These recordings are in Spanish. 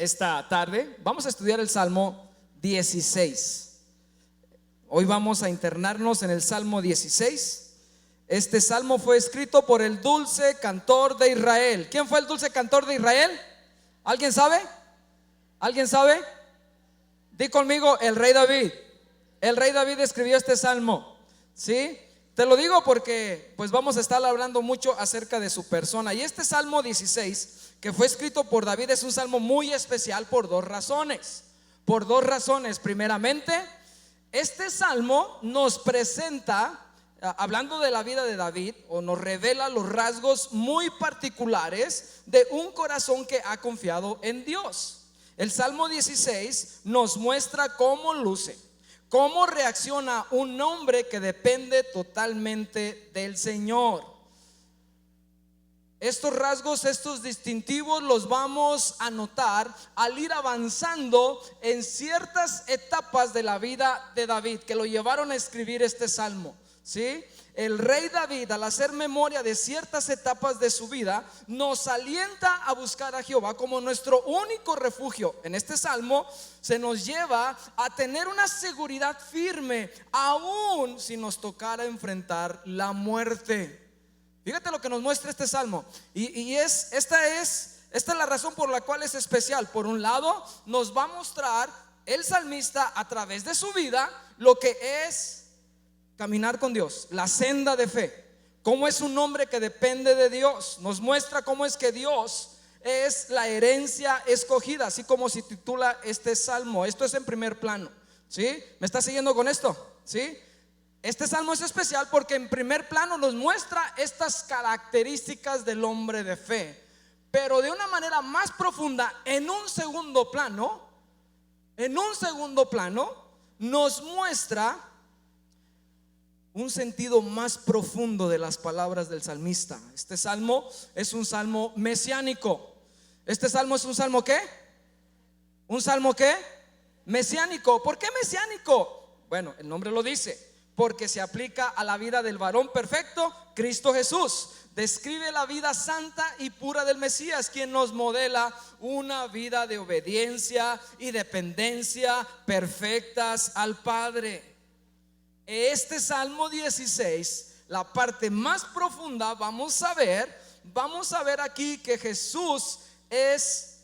esta tarde. Vamos a estudiar el Salmo 16. Hoy vamos a internarnos en el Salmo 16. Este salmo fue escrito por el dulce cantor de Israel. ¿Quién fue el dulce cantor de Israel? ¿Alguien sabe? ¿Alguien sabe? Di conmigo, el rey David. El rey David escribió este salmo, ¿sí? Te lo digo porque pues vamos a estar hablando mucho acerca de su persona. Y este Salmo 16, que fue escrito por David, es un salmo muy especial por dos razones. Por dos razones. Primeramente, este salmo nos presenta, hablando de la vida de David, o nos revela los rasgos muy particulares de un corazón que ha confiado en Dios. El Salmo 16 nos muestra cómo luce, cómo reacciona un hombre que depende totalmente del Señor. Estos rasgos, estos distintivos los vamos a notar al ir avanzando en ciertas etapas de la vida de David que lo llevaron a escribir este salmo, ¿sí? El rey David, al hacer memoria de ciertas etapas de su vida, nos alienta a buscar a Jehová como nuestro único refugio. En este salmo se nos lleva a tener una seguridad firme, aún si nos tocara enfrentar la muerte. Fíjate lo que nos muestra este salmo. Esta es la razón por la cual es especial. Por un lado, nos va a mostrar el salmista a través de su vida lo que es caminar con Dios, la senda de fe. Cómo es un hombre que depende de Dios. Nos muestra cómo es que Dios es la herencia escogida, así como se titula este salmo. Esto es en primer plano, ¿sí? ¿Me está siguiendo con esto? ¿Sí? Este salmo es especial porque en primer plano nos muestra estas características del hombre de fe, pero de una manera más profunda, en un segundo plano nos muestra un sentido más profundo de las palabras del salmista. Este salmo es un salmo mesiánico. Este salmo es un salmo ¿qué? ¿Un salmo qué? Mesiánico. ¿Por qué mesiánico? Bueno, el nombre lo dice, porque se aplica a la vida del varón perfecto, Cristo Jesús. Describe la vida santa y pura del Mesías, quien nos modela una vida de obediencia y dependencia perfectas al Padre. Este Salmo 16, la parte más profunda, vamos a ver aquí que Jesús es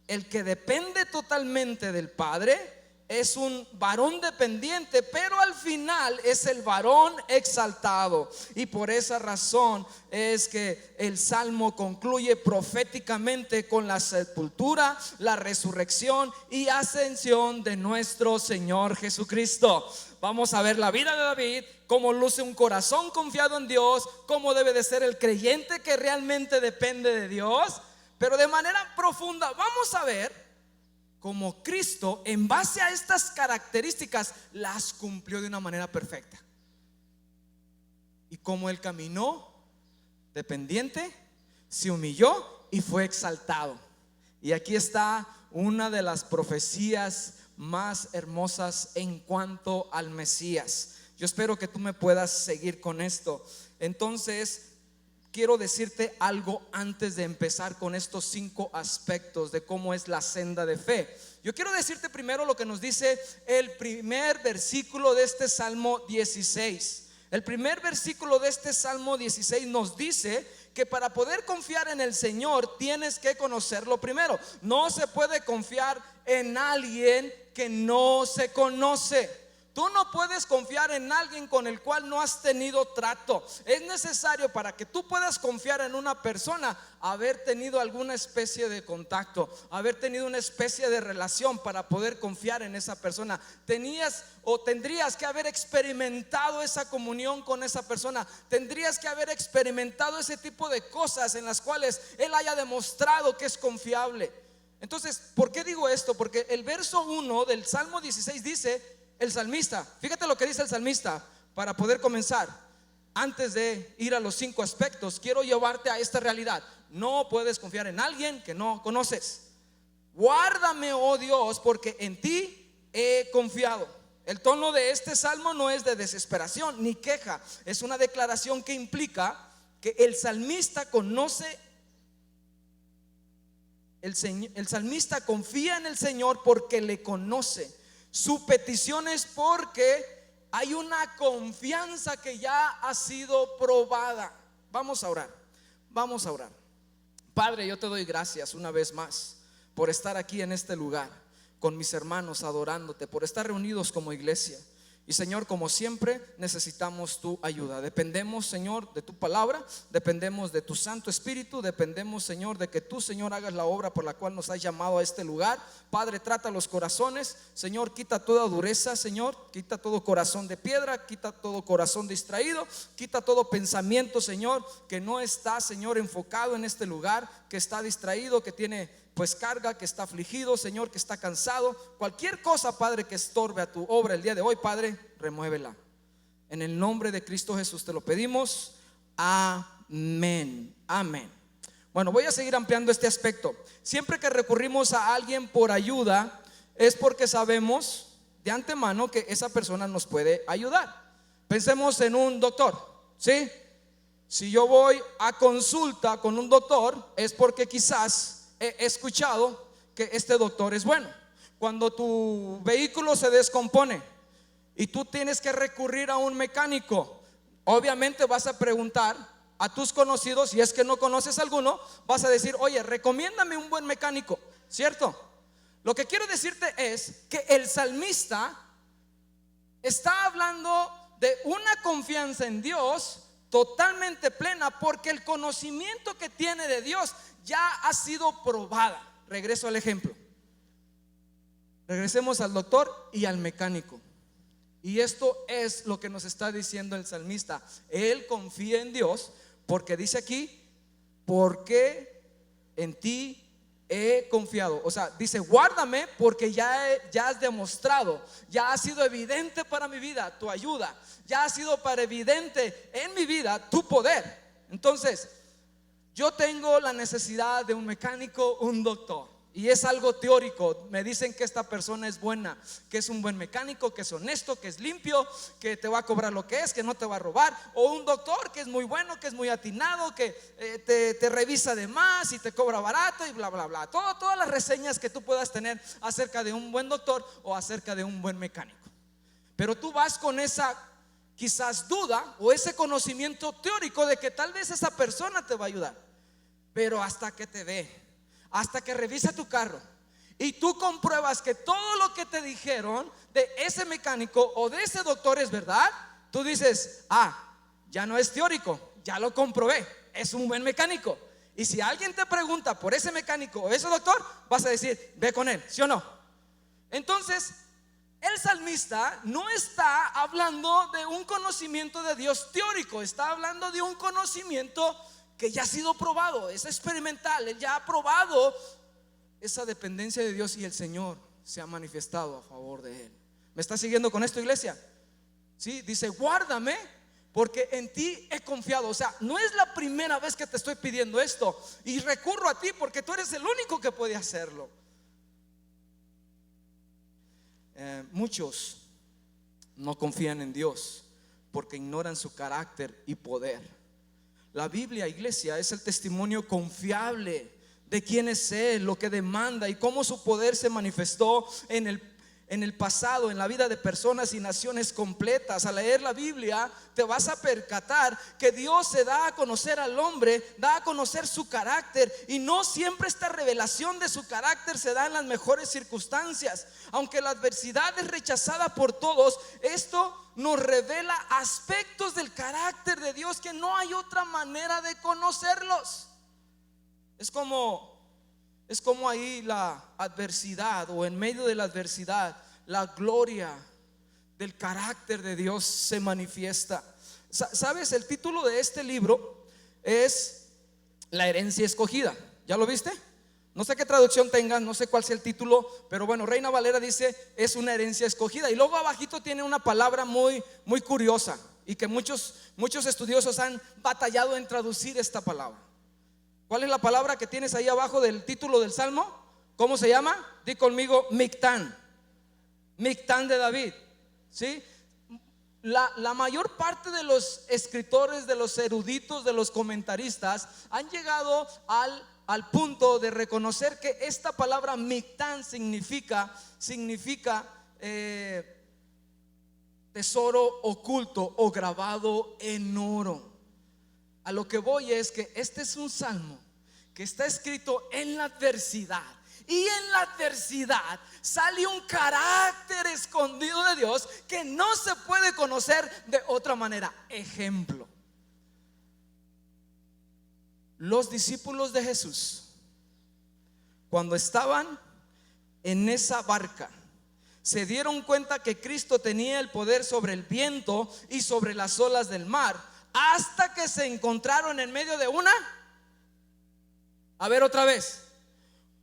el que depende totalmente del Padre. Es un varón dependiente, pero al final es el varón exaltado. Y por esa razón es que el salmo concluye proféticamente con la sepultura, la resurrección y ascensión de nuestro Señor Jesucristo. Vamos a ver la vida de David, cómo luce un corazón confiado en Dios, cómo debe de ser el creyente que realmente depende de Dios. Pero de manera profunda vamos a ver como Cristo, en base a estas características, las cumplió de una manera perfecta. Y como Él caminó dependiente, se humilló y fue exaltado. Y aquí está una de las profecías más hermosas en cuanto al Mesías. Yo espero que tú me puedas seguir con esto. Entonces, quiero decirte algo antes de empezar con estos 5 aspectos de cómo es la senda de fe. Yo quiero decirte primero lo que nos dice el primer versículo de este Salmo 16. El primer versículo de este Salmo 16 nos dice que para poder confiar en el Señor tienes que conocerlo primero. No se puede confiar en alguien que no se conoce. Tú no puedes confiar en alguien con el cual no has tenido trato. Es necesario, para que tú puedas confiar en una persona, haber tenido alguna especie de contacto, haber tenido una especie de relación para poder confiar en esa persona. Tendrías que haber experimentado esa comunión con esa persona. Tendrías que haber experimentado ese tipo de cosas en las cuales Él haya demostrado que es confiable. Entonces, ¿por qué digo esto? Porque el verso 1 del Salmo 16 dice: el salmista, fíjate lo que dice el salmista. Para poder comenzar, antes de ir a los 5 aspectos, quiero llevarte a esta realidad. No puedes confiar en alguien que no conoces. Guárdame, oh Dios, porque en ti he confiado. El tono de este salmo no es de desesperación ni queja. Es una declaración que implica que el salmista conoce el salmista confía en el Señor porque le conoce. Su petición es porque hay una confianza que ya ha sido probada. Vamos a orar, vamos a orar. Padre, yo te doy gracias una vez más por estar aquí en este lugar con mis hermanos adorándote, por estar reunidos como iglesia. Y Señor, como siempre, necesitamos tu ayuda. Dependemos, Señor, de tu palabra, dependemos de tu Santo Espíritu, dependemos, Señor, de que tú, Señor, hagas la obra por la cual nos has llamado a este lugar. Padre, trata los corazones, Señor, quita toda dureza, Señor, quita todo corazón de piedra, quita todo corazón distraído, quita todo pensamiento, Señor, que no está, Señor, enfocado en este lugar, que está distraído, que tiene pues carga, que está afligido, Señor, que está cansado. Cualquier cosa, Padre, que estorbe a tu obra el día de hoy, Padre, remuévela. En el nombre de Cristo Jesús te lo pedimos. Amén. Amén. Bueno, voy a seguir ampliando este aspecto. Siempre que recurrimos a alguien por ayuda, es porque sabemos de antemano que esa persona nos puede ayudar. Pensemos en un doctor, ¿sí? Si yo voy a consulta con un doctor, es porque quizás he escuchado que este doctor es bueno. Cuando tu vehículo se descompone y tú tienes que recurrir a un mecánico, obviamente vas a preguntar a tus conocidos. Si es que no conoces alguno, vas a decir: oye, recomiéndame un buen mecánico, ¿cierto? Lo que quiero decirte es que el salmista está hablando de una confianza en Dios totalmente plena, porque el conocimiento que tiene de Dios ya ha sido probada. Regreso al ejemplo. Regresemos al doctor y al mecánico. Y esto es lo que nos está diciendo el salmista. Él confía en Dios porque dice aquí: porque en ti he confiado. O sea, dice: guárdame porque ya has demostrado, ya ha sido evidente para mi vida tu ayuda, ya ha sido para evidente en mi vida tu poder. Entonces, yo tengo la necesidad de un mecánico, un doctor, y es algo teórico. Me dicen que esta persona es buena, que es un buen mecánico, que es honesto, que es limpio, que te va a cobrar lo que es, que no te va a robar. O un doctor que es muy bueno, que es muy atinado, que te revisa de más y te cobra barato y bla bla bla. Todas las reseñas que tú puedas tener acerca de un buen doctor o acerca de un buen mecánico. Pero tú vas con esa quizás duda o ese conocimiento teórico de que tal vez esa persona te va a ayudar. Pero hasta que te ve, hasta que revisa tu carro y tú compruebas que todo lo que te dijeron de ese mecánico o de ese doctor es verdad, tú dices: ya no es teórico, ya lo comprobé, es un buen mecánico. Y si alguien te pregunta por ese mecánico o ese doctor, vas a decir: ve con él, ¿sí o no? Entonces, el salmista no está hablando de un conocimiento de Dios teórico, está hablando de un conocimiento que ya ha sido probado, es experimental. Él ya ha probado esa dependencia de Dios y el Señor se ha manifestado a favor de él. ¿Me está siguiendo con esto, iglesia? Sí, dice: guárdame porque en ti he confiado. O sea, no es la primera vez que te estoy pidiendo esto y recurro a ti porque tú eres el único que puede hacerlo. Muchos no confían en Dios porque ignoran su carácter y poder. La Biblia, iglesia, es el testimonio confiable de quién es Él, lo que demanda y cómo su poder se manifestó en el pasado, en la vida de personas y naciones completas. Al leer la Biblia te vas a percatar que Dios se da a conocer al hombre, da a conocer su carácter, y no siempre esta revelación de su carácter se da en las mejores circunstancias. Aunque la adversidad es rechazada por todos, esto nos revela aspectos del carácter de Dios que no hay otra manera de conocerlos. Es como ahí la adversidad, o en medio de la adversidad, la gloria del carácter de Dios se manifiesta. ¿Sabes? El título de este libro es La herencia escogida. ¿Ya lo viste? No sé qué traducción tengan, no sé cuál sea el título, pero bueno, Reina Valera dice: es una herencia escogida. Y luego abajito tiene una palabra muy, muy curiosa y que muchos estudiosos han batallado en traducir esta palabra. ¿Cuál es la palabra que tienes ahí abajo del título del Salmo? ¿Cómo se llama? Di conmigo: Mictán. Mictán de David. ¿Sí? La mayor parte de los escritores, de los eruditos, de los comentaristas han llegado al al punto de reconocer que esta palabra mictán significa tesoro oculto o grabado en oro. A lo que voy es que este es un salmo que está escrito en la adversidad. Y en la adversidad sale un carácter escondido de Dios que no se puede conocer de otra manera. Ejemplo: los discípulos de Jesús, cuando estaban en esa barca, se dieron cuenta que Cristo tenía el poder sobre el viento y sobre las olas del mar, hasta que se encontraron en medio de una. A ver otra vez.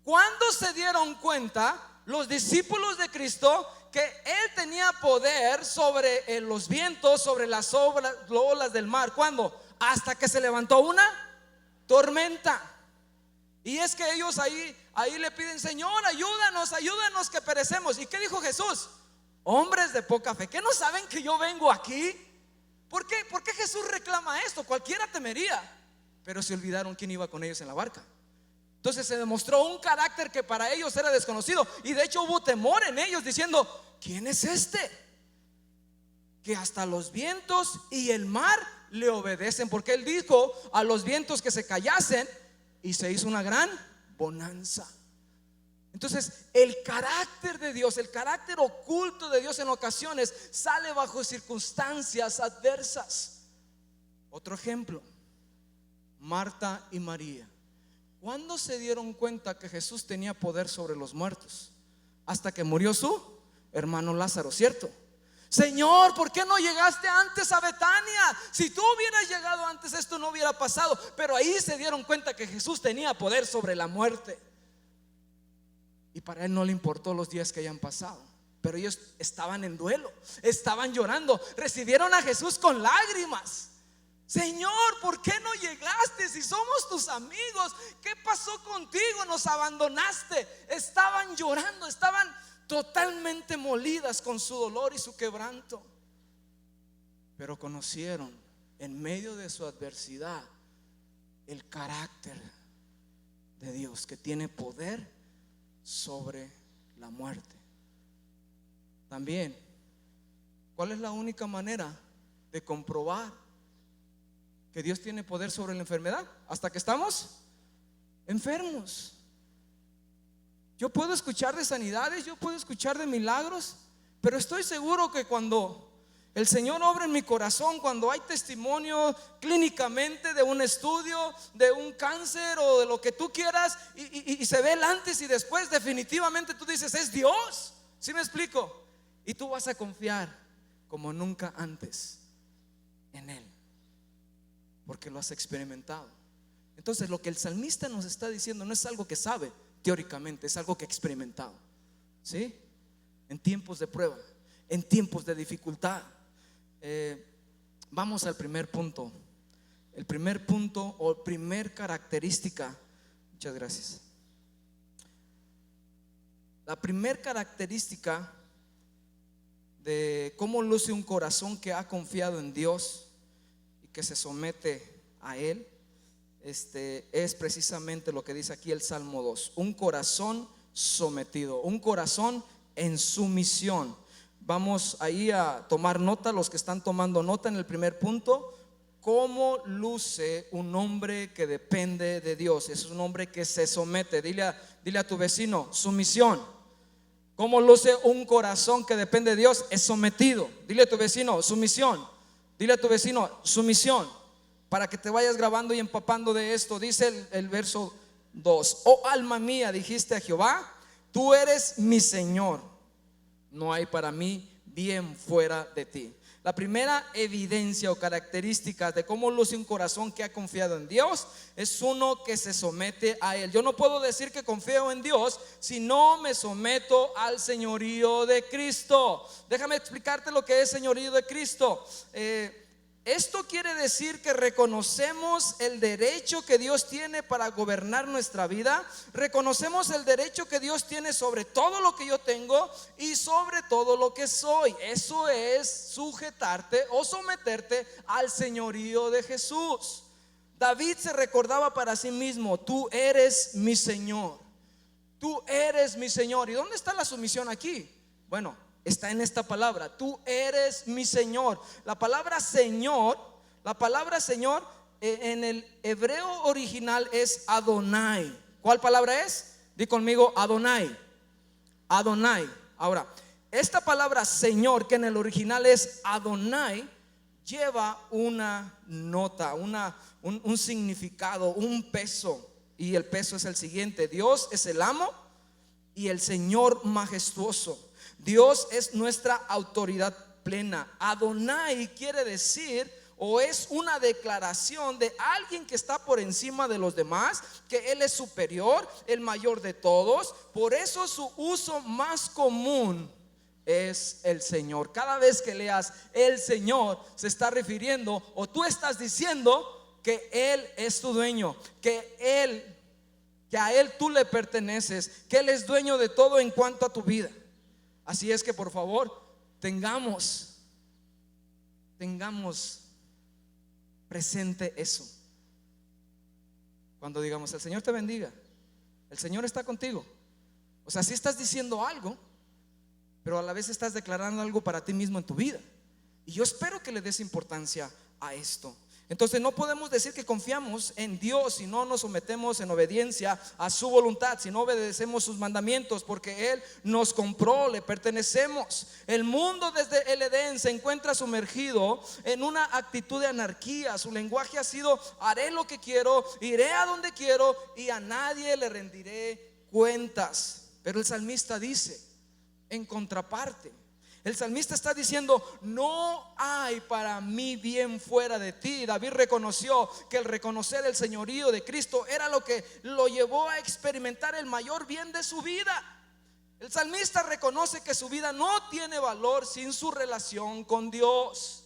¿Cuándo se dieron cuenta los discípulos de Cristo que Él tenía poder sobre los vientos, sobre las olas del mar? ¿Cuándo? Hasta que se levantó una tormenta. Y es que ellos ahí le piden: Señor, ayúdanos que perecemos. ¿Y qué dijo Jesús? Hombres de poca fe, ¿qué no saben que yo vengo aquí? ¿Por qué Jesús reclama esto? Cualquiera temería. Pero se olvidaron quién iba con ellos en la barca. Entonces se demostró un carácter que para ellos era desconocido. Y de hecho hubo temor en ellos, diciendo: ¿quién es este? Que hasta los vientos y el mar le obedecen. Porque Él dijo a los vientos que se callasen, y se hizo una gran bonanza. Entonces el carácter de Dios, el carácter oculto de Dios, en ocasiones sale bajo circunstancias adversas. Otro ejemplo: Marta y María. ¿Cuándo se dieron cuenta que Jesús tenía poder sobre los muertos? Hasta que murió su hermano Lázaro, ¿cierto? Señor, ¿por qué no llegaste antes a Betania? Si tú hubieras llegado antes, esto no hubiera pasado. Pero ahí se dieron cuenta que Jesús tenía poder sobre la muerte. Y para Él no le importó los días que hayan pasado. Pero ellos estaban en duelo, estaban llorando, recibieron a Jesús con lágrimas. Señor, ¿por qué no llegaste? Si somos tus amigos, ¿qué pasó contigo? Nos abandonaste. Estaban llorando, estaban totalmente molidas con su dolor y su quebranto. Pero conocieron en medio de su adversidad el carácter de Dios, que tiene poder sobre la muerte. También, ¿cuál es la única manera de comprobar que Dios tiene poder sobre la enfermedad? Hasta que estamos enfermos. Yo puedo escuchar de sanidades, yo puedo escuchar de milagros, pero estoy seguro que cuando el Señor obra en mi corazón, cuando hay testimonio clínicamente de un estudio, de un cáncer o de lo que tú quieras, y se ve el antes y después, definitivamente tú dices: es Dios. ¿Sí me explico? Y tú vas a confiar como nunca antes en Él, porque lo has experimentado. Entonces lo que el salmista nos está diciendo no es algo que sabe teóricamente, es algo que ha experimentado, ¿sí? En tiempos de prueba, en tiempos de dificultad. Vamos al primer punto. El primer punto o primer característica. Muchas gracias. La primer característica de cómo luce un corazón que ha confiado en Dios y que se somete a Él, es precisamente lo que dice aquí el Salmo 2: un corazón sometido, un corazón en sumisión. Vamos ahí a tomar nota, los que están tomando nota, en el primer punto: cómo luce un hombre que depende de Dios. Es un hombre que se somete. Dile a tu vecino: sumisión. ¿Cómo luce un corazón que depende de Dios? Es sometido. Dile a tu vecino: sumisión. Dile a tu vecino: sumisión. Para que te vayas grabando y empapando de esto, dice el verso 2: oh alma mía, dijiste a Jehová, tú eres mi Señor, no hay para mí bien fuera de ti. La primera evidencia o característica de cómo luce un corazón que ha confiado en Dios es uno que se somete a Él. Yo no puedo decir que confío en Dios si no me someto al señorío de Cristo. Déjame explicarte lo que es señorío de Cristo. Esto quiere decir que reconocemos el derecho que Dios tiene para gobernar nuestra vida. Reconocemos el derecho que Dios tiene sobre todo lo que yo tengo y sobre todo lo que soy. Eso es sujetarte o someterte al señorío de Jesús. David se recordaba para sí mismo: tú eres mi Señor, tú eres mi Señor. ¿Y dónde está la sumisión aquí? Bueno, está en esta palabra: tú eres mi Señor. La palabra Señor en el hebreo original es Adonai. ¿Cuál palabra es? Di conmigo: Adonai. Adonai. Ahora, esta palabra Señor, que en el original es Adonai, lleva una nota, un significado, un peso. Y el peso es el siguiente: Dios es el amo y el Señor majestuoso. Dios es nuestra autoridad plena. Adonai quiere decir, o es una declaración de alguien que está por encima de los demás, que Él es superior, el mayor de todos. Por eso su uso más común es el Señor. Cada vez que leas el Señor, se está refiriendo, o tú estás diciendo, que Él es tu dueño, que a Él tú le perteneces, que Él es dueño de todo en cuanto a tu vida. Así es que por favor, tengamos presente eso. Cuando digamos: el Señor te bendiga, el Señor está contigo. O sea, si estás diciendo algo, pero a la vez estás declarando algo para ti mismo en tu vida. Y yo espero que le des importancia a esto. Entonces no podemos decir que confiamos en Dios si no nos sometemos en obediencia a su voluntad, si no obedecemos sus mandamientos, porque Él nos compró, le pertenecemos. El mundo desde el Edén se encuentra sumergido en una actitud de anarquía. Su lenguaje ha sido: haré lo que quiero, iré a donde quiero y a nadie le rendiré cuentas. Pero el salmista dice, en contraparte, el salmista está diciendo: no hay para mí bien fuera de ti. David reconoció que el reconocer el señorío de Cristo era lo que lo llevó a experimentar el mayor bien de su vida. El salmista reconoce que su vida no tiene valor sin su relación con Dios.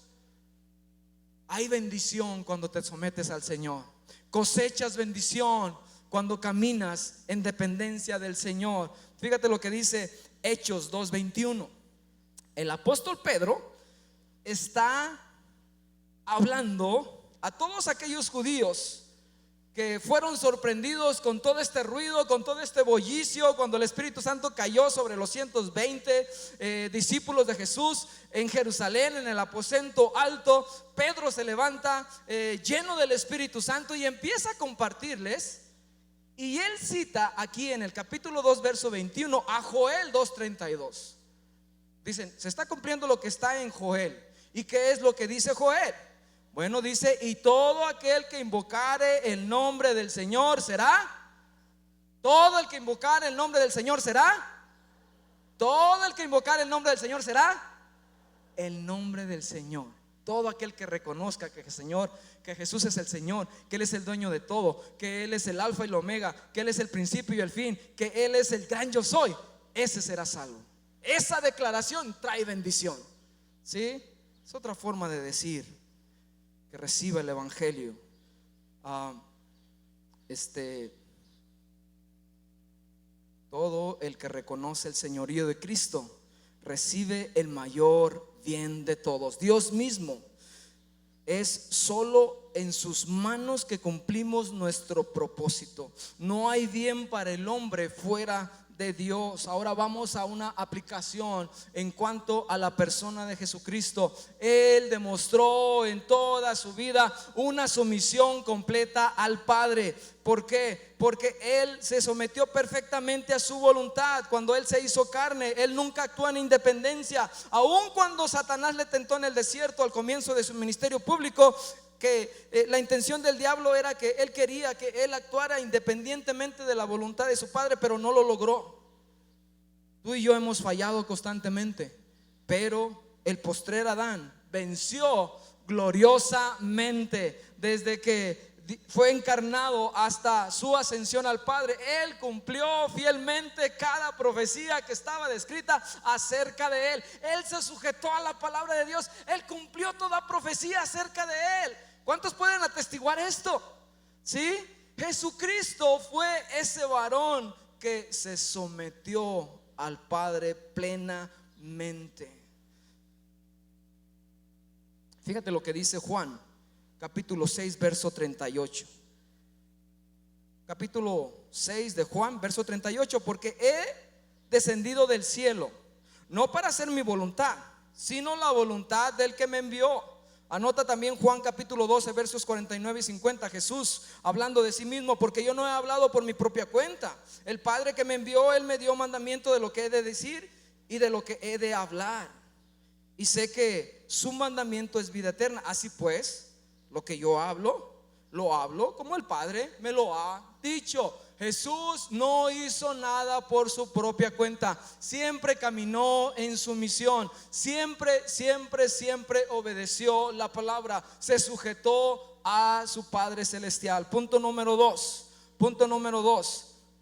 Hay bendición cuando te sometes al Señor. Cosechas bendición cuando caminas en dependencia del Señor. Fíjate lo que dice Hechos 2:21. El apóstol Pedro está hablando a todos aquellos judíos que fueron sorprendidos con todo este ruido, con todo este bullicio, cuando el Espíritu Santo cayó sobre los 120 discípulos de Jesús en Jerusalén, en el aposento alto. Pedro se levanta lleno del Espíritu Santo y empieza a compartirles. Y él cita aquí en el capítulo 2 verso 21 a Joel 2:32. Dicen: se está cumpliendo lo que está en Joel. ¿Y qué es lo que dice Joel? Bueno, dice: y todo aquel que invocare el nombre del Señor será. Todo el que invocare el nombre del Señor será. Todo el que invocare el nombre del Señor será. El nombre del Señor. Todo aquel que reconozca que Jesús es el Señor, que Él es el dueño de todo, que Él es el alfa y el omega, que Él es el principio y el fin, que Él es el gran yo soy, ese será salvo. Esa declaración trae bendición. ¿Sí? Es otra forma de decir que reciba el evangelio. Todo el que reconoce el señorío de Cristo recibe el mayor bien de todos. Dios mismo, es solo en sus manos que cumplimos nuestro propósito. No hay bien para el hombre fuera de Dios. Ahora vamos a una aplicación en cuanto a la persona de Jesucristo. Él demostró en toda su vida una sumisión completa al Padre. ¿Por qué? Porque Él se sometió perfectamente a su voluntad. Cuando Él se hizo carne, Él nunca actuó en independencia. Aun cuando Satanás le tentó en el desierto al comienzo de su ministerio público, que la intención del diablo era que él quería que él actuara independientemente de la voluntad de su padre, pero no lo logró. Tú y yo hemos fallado constantemente, pero el postrer Adán venció gloriosamente. Desde que fue encarnado hasta su ascensión al Padre, Él cumplió fielmente cada profecía que estaba descrita acerca de Él. Él se sujetó a la palabra de Dios. Él cumplió toda profecía acerca de Él. ¿Cuántos pueden atestiguar esto? ¿Sí? Jesucristo fue ese varón que se sometió al Padre plenamente. Fíjate lo que dice Juan capítulo 6, verso 38. Capítulo 6 de Juan, verso 38. Porque he descendido del cielo, no para hacer mi voluntad, sino la voluntad del que me envió. Anota también Juan capítulo 12, versos 49 y 50. Jesús hablando de sí mismo: porque yo no he hablado por mi propia cuenta. El Padre que me envió, Él me dio mandamiento de lo que he de decir y de lo que he de hablar. Y sé que su mandamiento es vida eterna. Así pues, lo que yo hablo, lo hablo como el Padre me lo ha dicho. Jesús no hizo nada por su propia cuenta. Siempre caminó en su misión. Siempre obedeció la palabra. Se sujetó a su Padre celestial. Punto número dos.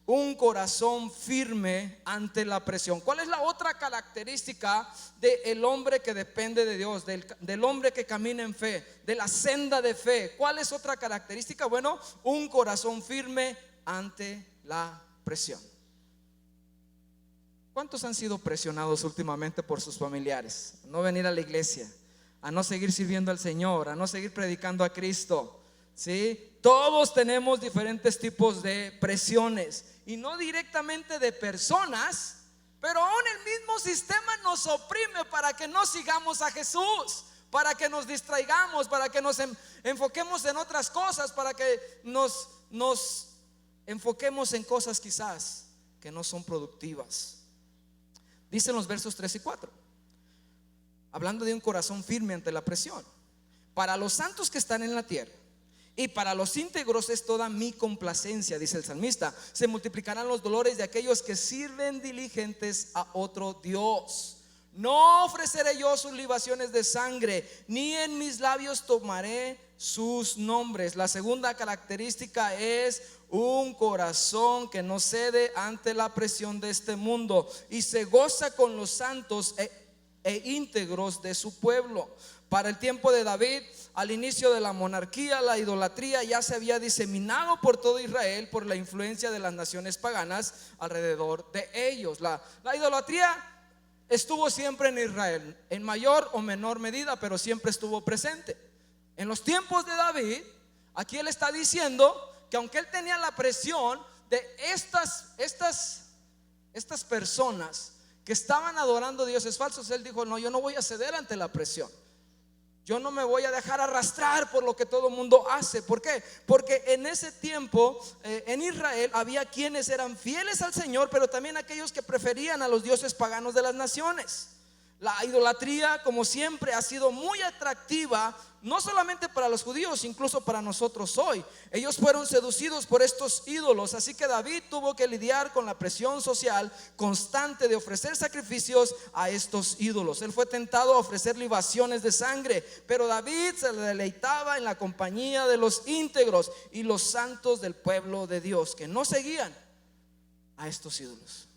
Un corazón firme ante la presión. ¿Cuál es la otra característica del hombre que depende de Dios, del hombre que camina en fe, de la senda de fe? ¿Cuál es otra característica? Bueno, un corazón firme ante la presión. ¿Cuántos han sido presionados últimamente por sus familiares a no venir a la iglesia, a no seguir sirviendo al Señor, a no seguir predicando a Cristo? ¿Sí? Todos tenemos diferentes tipos de presiones, y no directamente de personas, pero aún el mismo sistema nos oprime para que no sigamos a Jesús, para que nos distraigamos, para que nos enfoquemos en otras cosas, para que nos enfoquemos en cosas quizás que no son productivas. Dicen los versos 3 y 4, hablando de un corazón firme ante la presión: para los santos que están en la tierra y para los íntegros es toda mi complacencia, dice el salmista. Se multiplicarán los dolores de aquellos que sirven diligentes a otro Dios. No ofreceré yo sus libaciones de sangre, ni en mis labios tomaré sus nombres. La segunda característica es un corazón que no cede ante la presión de este mundo y se goza con los santos e íntegros de su pueblo. Para el tiempo de David, al inicio de la monarquía, la idolatría ya se había diseminado por todo Israel por la influencia de las naciones paganas alrededor de ellos. La idolatría estuvo siempre en Israel, en mayor o menor medida, pero siempre estuvo presente. En los tiempos de David, aquí él está diciendo que aunque él tenía la presión de estas personas que estaban adorando dioses falsos, él dijo: no, yo no voy a ceder ante la presión. Yo no me voy a dejar arrastrar por lo que todo el mundo hace. ¿Por qué? Porque en ese tiempo en Israel había quienes eran fieles al Señor, pero también aquellos que preferían a los dioses paganos de las naciones. La idolatría, como siempre, ha sido muy atractiva, no solamente para los judíos, incluso para nosotros hoy. Ellos fueron seducidos por estos ídolos, así que David tuvo que lidiar con la presión social constante de ofrecer sacrificios a estos ídolos. Él fue tentado a ofrecer libaciones de sangre, pero David se deleitaba en la compañía de los íntegros y los santos del pueblo de Dios, que no seguían a estos ídolos.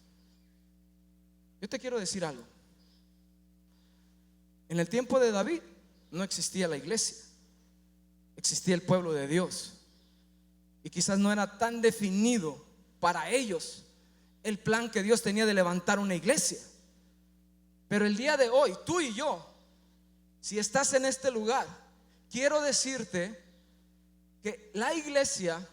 Yo te quiero decir algo. En el tiempo de David no existía la iglesia, existía el pueblo de Dios, y quizás no era tan definido para ellos el plan que Dios tenía de levantar una iglesia. Pero el día de hoy, tú y yo, si estás en este lugar, quiero decirte que la iglesia,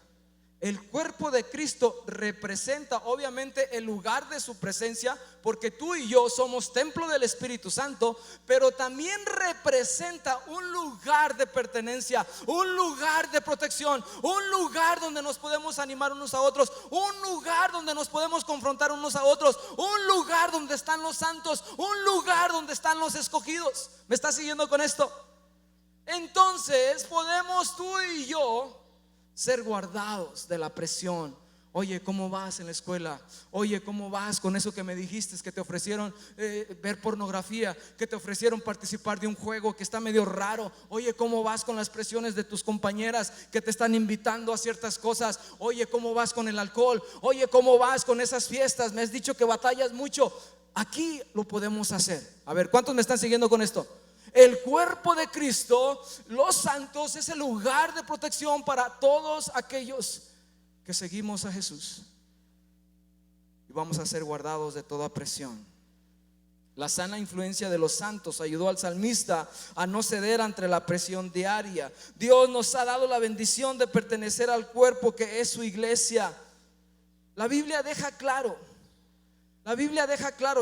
el cuerpo de Cristo, representa obviamente el lugar de su presencia, porque tú y yo somos templo del Espíritu Santo, pero también representa un lugar de pertenencia, un lugar de protección, un lugar donde nos podemos animar unos a otros, un lugar donde nos podemos confrontar unos a otros, un lugar donde están los santos, un lugar donde están los escogidos. ¿Me estás siguiendo con esto? Entonces podemos tú y yo ser guardados de la presión. Oye, ¿cómo vas en la escuela? Oye, ¿cómo vas con eso que me dijiste? Que te ofrecieron ver pornografía, que te ofrecieron participar de un juego que está medio raro. Oye, ¿cómo vas con las presiones de tus compañeras que te están invitando a ciertas cosas? Oye, ¿cómo vas con el alcohol? Oye, ¿cómo vas con esas fiestas? Me has dicho que batallas mucho. Aquí lo podemos hacer. A ver, ¿cuántos me están siguiendo con esto? El cuerpo de Cristo, los santos, es el lugar de protección para todos aquellos que seguimos a Jesús, y vamos a ser guardados de toda presión. La sana influencia de los santos ayudó al salmista a no ceder ante la presión diaria. Dios nos ha dado la bendición de pertenecer al cuerpo que es su iglesia. La Biblia deja claro,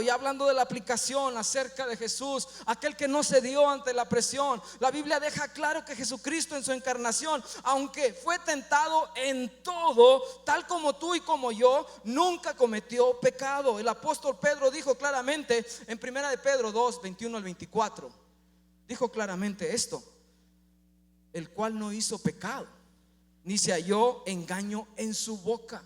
y hablando de la aplicación acerca de Jesús, aquel que no cedió ante la presión, la Biblia deja claro que Jesucristo en su encarnación, aunque fue tentado en todo, tal como tú y como yo, nunca cometió pecado. El apóstol Pedro dijo claramente en 1 de Pedro 2, 21 al 24, dijo claramente esto: el cual no hizo pecado, ni se halló engaño en su boca.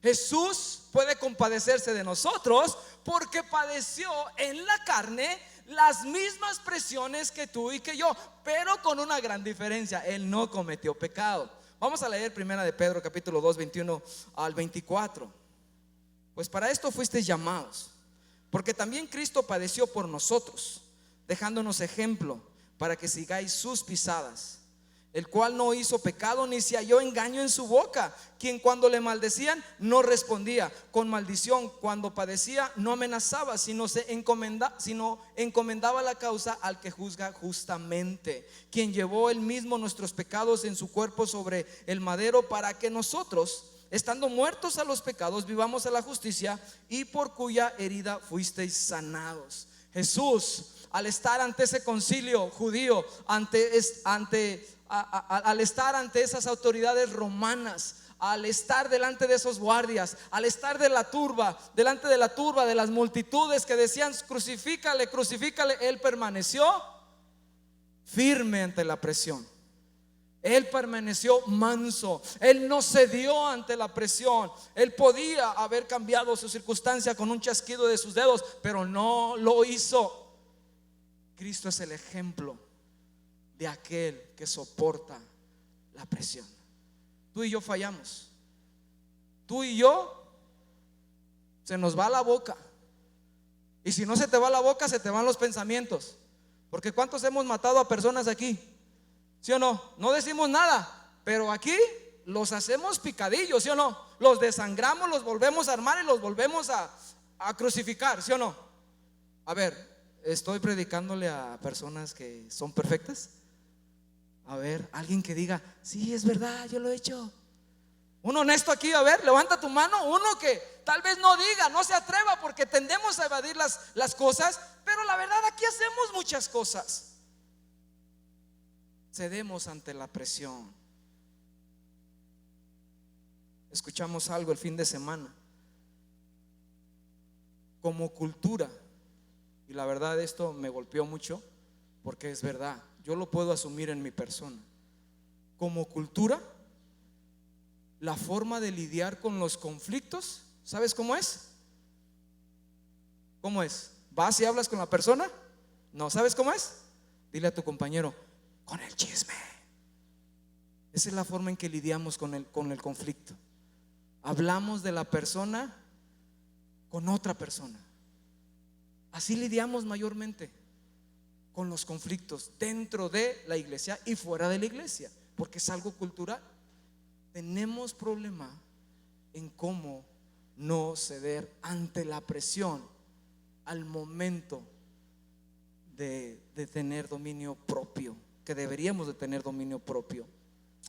Jesús puede compadecerse de nosotros porque padeció en la carne las mismas presiones que tú y que yo, pero con una gran diferencia: Él no cometió pecado. Vamos a leer 1 de Pedro capítulo 2, 21 al 24. Pues para esto fuisteis llamados, porque también Cristo padeció por nosotros, dejándonos ejemplo para que sigáis sus pisadas, el cual no hizo pecado, ni se halló engaño en su boca, quien cuando le maldecían no respondía con maldición, cuando padecía no amenazaba, sino encomendaba la causa al que juzga justamente, quien llevó él mismo nuestros pecados en su cuerpo sobre el madero, para que nosotros, estando muertos a los pecados, vivamos a la justicia, y por cuya herida fuisteis sanados. Jesús, al estar ante ese concilio judío, al estar ante esas autoridades romanas, al estar delante de esos guardias, al estar delante de la turba de las multitudes que decían crucifícale, crucifícale, Él permaneció firme ante la presión. Él permaneció manso, Él no cedió ante la presión. Él podía haber cambiado su circunstancia con un chasquido de sus dedos, pero no lo hizo. Cristo es el ejemplo de aquel que soporta la presión. Tú y yo fallamos. Tú y yo se nos va la boca. Y si no se te va la boca, se te van los pensamientos. Porque ¿cuántos hemos matado a personas aquí? ¿Sí o no? No decimos nada, pero aquí los hacemos picadillos, ¿sí o no? Los desangramos, los volvemos a armar y los volvemos a crucificar, ¿sí o no? A ver, estoy predicándole a personas que son perfectas. A ver, alguien que diga: sí, es verdad, yo lo he hecho. Un honesto aquí, a ver, levanta tu mano. Uno que tal vez no diga, no se atreva, porque tendemos a evadir las cosas, pero la verdad aquí hacemos muchas cosas. Cedemos ante la presión. Escuchamos algo el fin de semana como cultura, y la verdad esto me golpeó mucho, porque es verdad, yo lo puedo asumir en mi persona. Como cultura, la forma de lidiar con los conflictos, ¿sabes cómo es? ¿Cómo es? ¿Vas y hablas con la persona? No, ¿sabes cómo es? Dile a tu compañero: con el chisme. Esa es la forma en que lidiamos con el conflicto. Hablamos de la persona con otra persona. Así lidiamos mayormente con los conflictos dentro de la iglesia y fuera de la iglesia, porque es algo cultural. Tenemos problema en cómo no ceder ante la presión al momento de tener dominio propio, que deberíamos de tener dominio propio.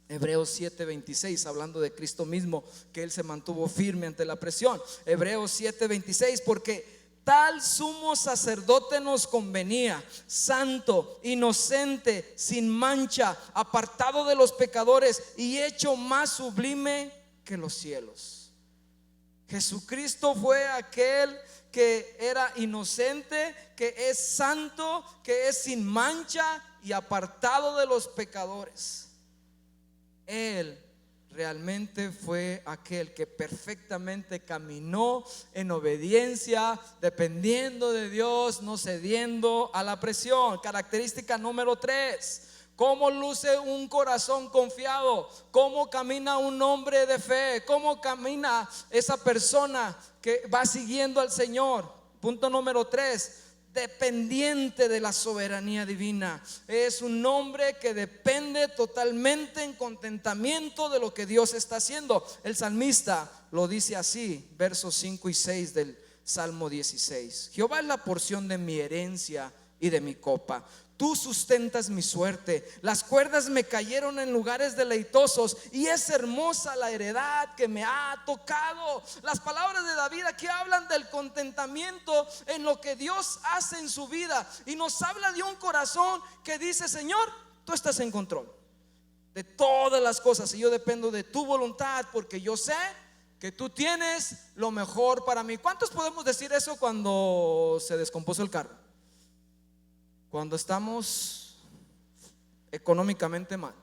Hebreos 7:26, hablando de Cristo mismo, que Él se mantuvo firme ante la presión. Hebreos 7:26, porque tal sumo sacerdote nos convenía, santo, inocente, sin mancha, apartado de los pecadores y hecho más sublime que los cielos. Jesucristo fue aquel que era inocente, que es santo, que es sin mancha y apartado de los pecadores. Él realmente fue aquel que perfectamente caminó en obediencia, dependiendo de Dios, no cediendo a la presión. Característica número 3: cómo luce un corazón confiado, cómo camina un hombre de fe, cómo camina esa persona que va siguiendo al Señor. Punto número 3: dependiente de la soberanía divina. Es un hombre que depende totalmente en contentamiento de lo que Dios está haciendo. El salmista lo dice así, versos 5 y 6 Salmo 16. Jehová es la porción de mi herencia y de mi copa. Tú sustentas mi suerte. Las cuerdas me cayeron en lugares deleitosos, y es hermosa la heredad que me ha tocado. Las palabras de David aquí hablan del contentamiento en lo que Dios hace en su vida, y nos habla de un corazón que dice: Señor, tú estás en control de todas las cosas, y yo dependo de tu voluntad, porque yo sé que tú tienes lo mejor para mí. ¿Cuántos podemos decir eso cuando se descompuso el carro? Cuando estamos económicamente mal,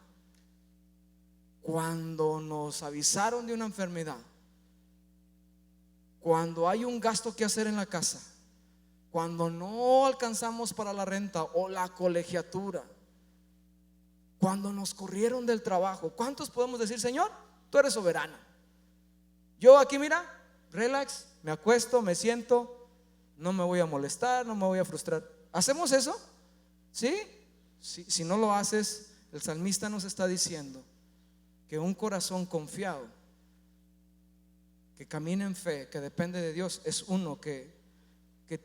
cuando nos avisaron de una enfermedad, cuando hay un gasto que hacer en la casa, cuando no alcanzamos para la renta o la colegiatura, cuando nos corrieron del trabajo. ¿Cuántos podemos decir: Señor, tú eres soberana? Yo aquí, mira, relax, me acuesto, me siento, no me voy a molestar, no me voy a frustrar. ¿Hacemos eso? ¿Sí? Si no lo haces, el salmista nos está diciendo que un corazón confiado, que camina en fe, que depende de Dios, es uno que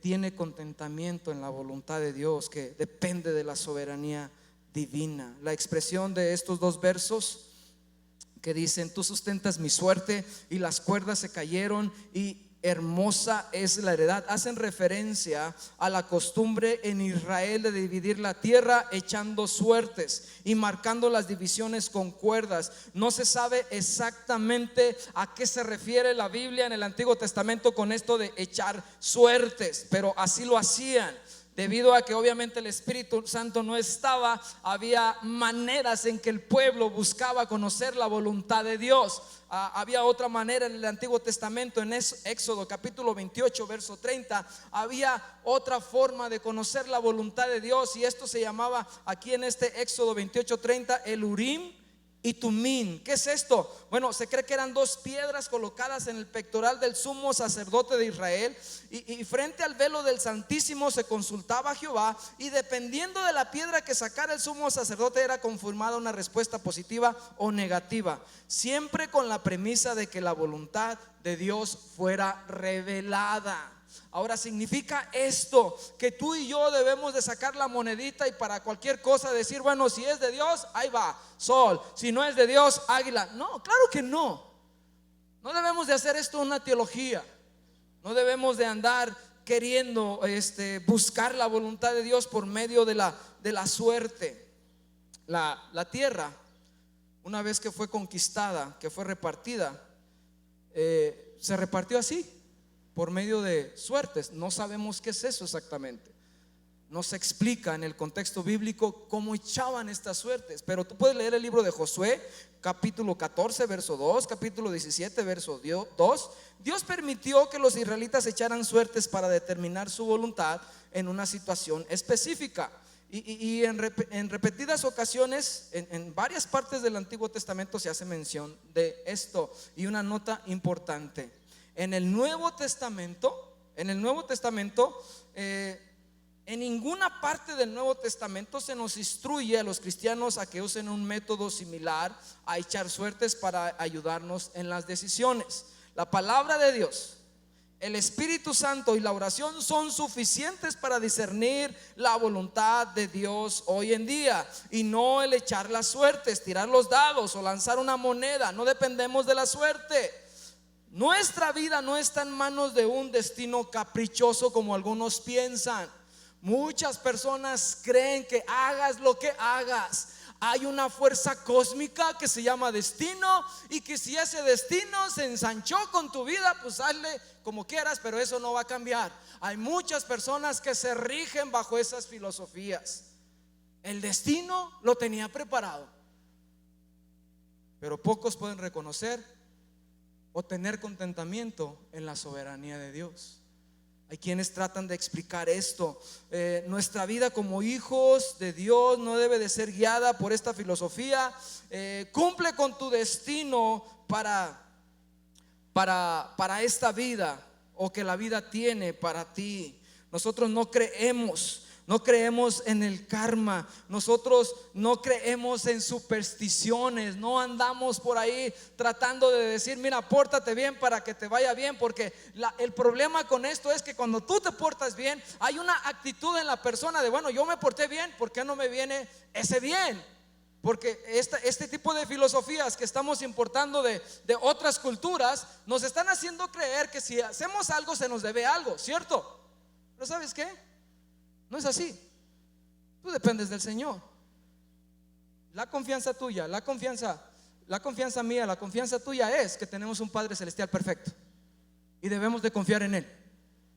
tiene contentamiento en la voluntad de Dios, que depende de la soberanía divina. La expresión de estos dos versos que dicen: tú sustentas mi suerte y las cuerdas se cayeron, y hermosa es la heredad, hacen referencia a la costumbre en Israel de dividir la tierra echando suertes y marcando las divisiones con cuerdas. No se sabe exactamente a qué se refiere la Biblia en el Antiguo Testamento con esto de echar suertes, pero así lo hacían. Debido a que obviamente el Espíritu Santo no estaba, había maneras en que el pueblo buscaba conocer la voluntad de Dios. Había otra manera en el Antiguo Testamento. En Éxodo capítulo 28 verso 30 había otra forma de conocer la voluntad de Dios, y esto se llamaba aquí en este Éxodo 28:30 el Urim y Tumim. ¿Qué es esto? Bueno, se cree que eran dos piedras colocadas en el pectoral del sumo sacerdote de Israel, y frente al velo del Santísimo se consultaba a Jehová, y dependiendo de la piedra que sacara el sumo sacerdote era confirmada una respuesta positiva o negativa, siempre con la premisa de que la voluntad de Dios fuera revelada. Ahora, significa esto que tú y yo debemos de sacar la monedita y para cualquier cosa decir: bueno, si es de Dios, ahí va, sol; si no es de Dios, águila. No, claro que no. No debemos de hacer esto una teología. No debemos de andar queriendo buscar la voluntad de Dios por medio de la suerte. La tierra, una vez que fue conquistada, que fue repartida, se repartió así, por medio de suertes. No sabemos qué es eso exactamente. No se explica en el contexto bíblico cómo echaban estas suertes, pero tú puedes leer el libro de Josué capítulo 14 verso 2, capítulo 17 verso 2. Dios permitió que los israelitas echaran suertes para determinar su voluntad en una situación específica. Y en repetidas ocasiones, en varias partes del Antiguo Testamento se hace mención de esto. Y una nota importante: en el Nuevo Testamento, en ninguna parte del Nuevo Testamento se nos instruye a los cristianos a que usen un método similar a echar suertes para ayudarnos en las decisiones. La palabra de Dios, el Espíritu Santo y la oración son suficientes para discernir la voluntad de Dios hoy en día, y no el echar las suertes, tirar los dados o lanzar una moneda. No dependemos de la suerte. Nuestra vida no está en manos de un destino caprichoso como algunos piensan. Muchas personas creen que hagas lo que hagas, hay una fuerza cósmica que se llama destino, y que si ese destino se ensanchó con tu vida, pues hazle como quieras, pero eso no va a cambiar. Hay muchas personas que se rigen bajo esas filosofías. El destino lo tenía preparado, pero pocos pueden reconocer o tener contentamiento en la soberanía de Dios. Hay quienes tratan de explicar esto. Nuestra vida como hijos de Dios no debe de ser guiada por esta filosofía. Cumple con tu destino para esta vida, o que la vida tiene para ti. Nosotros no creemos no creemos en el karma, nosotros no creemos en supersticiones, no andamos por ahí tratando de decir, mira, pórtate bien para que te vaya bien, porque el problema con esto es que cuando tú te portas bien, hay una actitud en la persona de, bueno, yo me porté bien, ¿por qué no me viene ese bien? Porque este tipo de filosofías que estamos importando de otras culturas nos están haciendo creer que si hacemos algo se nos debe algo, ¿cierto? Pero ¿sabes qué? No es así. Tú dependes del Señor. La confianza tuya, la confianza mía, la confianza tuya es que tenemos un Padre Celestial perfecto y debemos de confiar en Él.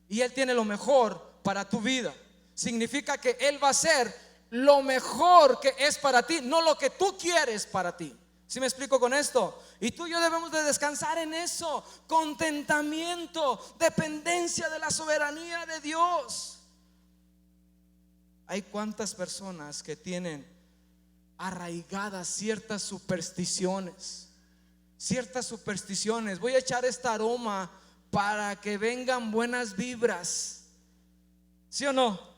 Y Él tiene lo mejor para tu vida. Significa que Él va a hacer lo mejor que es para ti, no lo que tú quieres para ti. ¿Sí me explico con esto? Y tú y yo debemos de descansar en eso. Contentamiento, dependencia de la soberanía de Dios. Hay cuántas personas que tienen arraigadas ciertas supersticiones. Voy a echar esta aroma para que vengan buenas vibras. ¿Sí o no?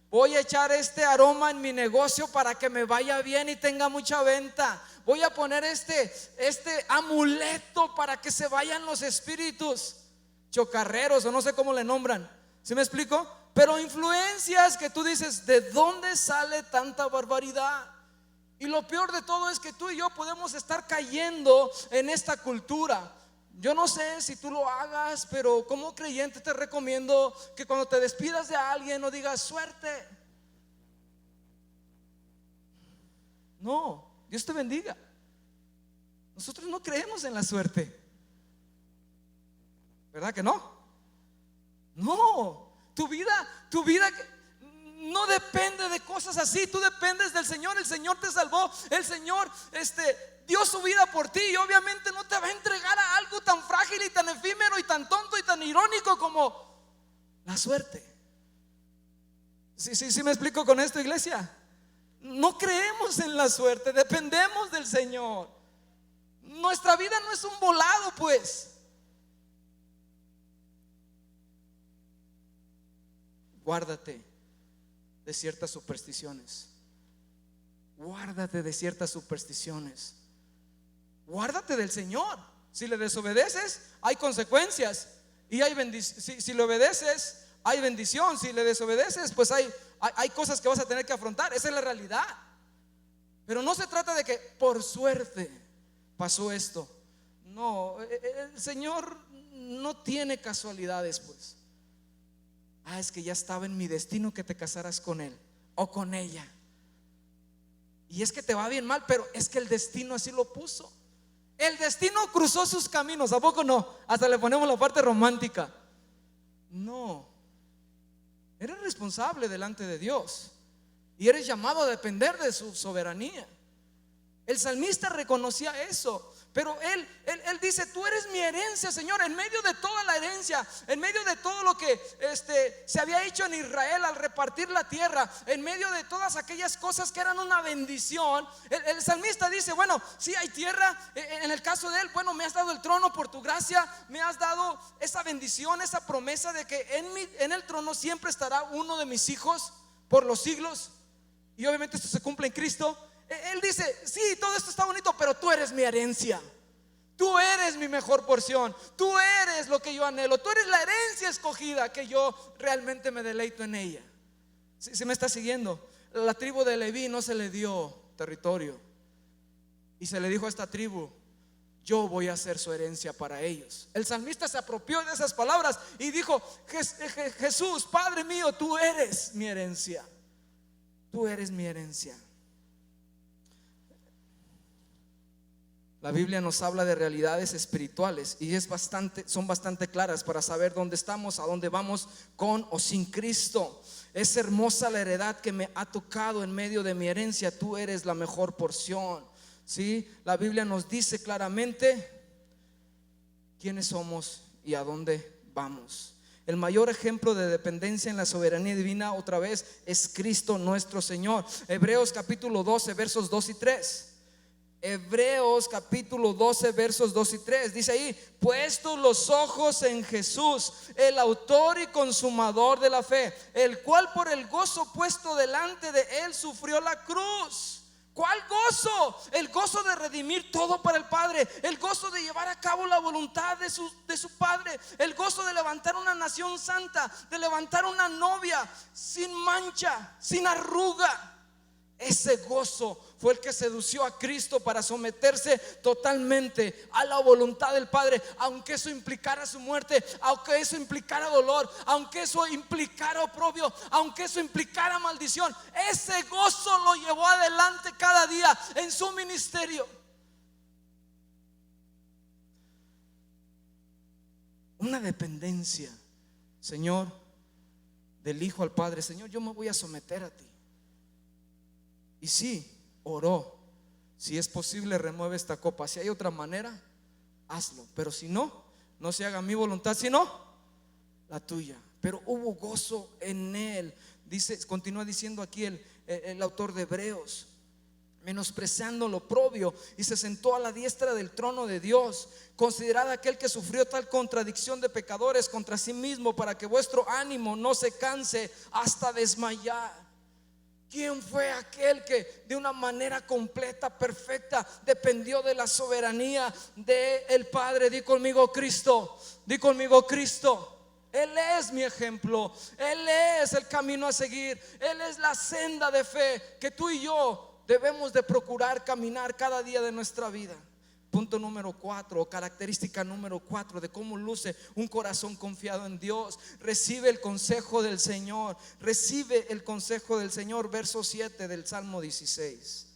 Voy a echar este aroma en mi negocio para que me vaya bien y tenga mucha venta. Voy a poner este amuleto para que se vayan los espíritus chocarreros, o no sé cómo le nombran. ¿Sí me explico? Pero influencias que tú dices, ¿de dónde sale tanta barbaridad? Y lo peor de todo es que tú y yo podemos estar cayendo en esta cultura. Yo no sé si tú lo hagas, pero como creyente te recomiendo que cuando te despidas de alguien no digas suerte. No, Dios te bendiga. Nosotros no creemos en la suerte, ¿verdad que no? No, tu vida no depende de cosas así. Tú dependes del Señor. El Señor te salvó. El Señor dio su vida por ti, y obviamente no te va a entregar a algo tan frágil y tan efímero y tan tonto y tan irónico como la suerte. Sí me explico con esto, iglesia. No creemos en la suerte, dependemos del Señor. Nuestra vida no es un volado, pues. Guárdate de ciertas supersticiones. Guárdate de ciertas supersticiones. Guárdate del Señor. Si le desobedeces, hay consecuencias. Y hay si le obedeces, hay bendición. Si le desobedeces, pues hay cosas que vas a tener que afrontar. Esa es la realidad. Pero no se trata de que por suerte pasó esto. No, el Señor no tiene casualidades, pues. Es que ya estaba en mi destino que te casaras con él o con ella. Y es que te va bien mal, pero es que el destino así lo puso. El destino cruzó sus caminos, ¿a poco no? Hasta le ponemos la parte romántica. No, eres responsable delante de Dios y eres llamado a depender de su soberanía. El salmista reconocía eso. Pero él dice, tú eres mi herencia, Señor. En medio de toda la herencia, en medio de todo lo que se había hecho en Israel al repartir la tierra, en medio de todas aquellas cosas que eran una bendición, el salmista dice, bueno, sí hay tierra. En el caso de él, bueno, me has dado el trono por tu gracia, me has dado esa bendición, esa promesa de que en el trono siempre estará uno de mis hijos por los siglos. Y obviamente esto se cumple en Cristo. Él dice, sí, todo esto está bonito, pero tú eres mi herencia. Tú eres mi mejor porción. Tú eres lo que yo anhelo. Tú eres la herencia escogida, que yo realmente me deleito en ella. ¿Sí me está siguiendo? La tribu de Leví no se le dio territorio, y se le dijo a esta tribu, yo voy a ser su herencia para ellos. El salmista se apropió de esas palabras y dijo, Jesús, Padre mío, tú eres mi herencia. Tú eres mi herencia. La Biblia nos habla de realidades espirituales y son bastante claras para saber dónde estamos, a dónde vamos con o sin Cristo. Es hermosa la heredad que me ha tocado en medio de mi herencia. Tú eres la mejor porción. ¿Sí? La Biblia nos dice claramente quiénes somos y a dónde vamos. El mayor ejemplo de dependencia en la soberanía divina, otra vez, es Cristo nuestro Señor. Hebreos capítulo 12, versos 2 y 3. Hebreos capítulo 12 versos 2 y 3 dice ahí: puestos los ojos en Jesús, el autor y consumador de la fe, el cual por el gozo puesto delante de él sufrió la cruz. ¿Cuál gozo? El gozo de redimir todo para el Padre, el gozo de llevar a cabo la voluntad de su Padre, el gozo de levantar una nación santa, de levantar una novia sin mancha, sin arruga. Ese gozo fue el que sedució a Cristo para someterse totalmente a la voluntad del Padre, aunque eso implicara su muerte, aunque eso implicara dolor, aunque eso implicara oprobio, aunque eso implicara maldición. Ese gozo lo llevó adelante cada día en su ministerio. Una dependencia, Señor, del Hijo al Padre. Señor, yo me voy a someter a ti. Y sí, oró: si es posible, remueve esta copa. Si hay otra manera, hazlo. Pero si no, no se haga mi voluntad, sino la tuya. Pero hubo gozo en él. Dice, continúa diciendo aquí el autor de Hebreos: menospreciando lo oprobio, y se sentó a la diestra del trono de Dios. Considerad aquel que sufrió tal contradicción de pecadores contra sí mismo, para que vuestro ánimo no se canse hasta desmayar. ¿Quién fue aquel que de una manera completa, perfecta, dependió de la soberanía del Padre? Di conmigo Cristo, di conmigo Cristo. Él es mi ejemplo, Él es el camino a seguir, Él es la senda de fe que tú y yo debemos de procurar caminar cada día de nuestra vida. Punto número 4, o característica número 4 de cómo luce un corazón confiado en Dios: recibe el consejo del Señor. Recibe el consejo del Señor. Verso 7 del Salmo 16: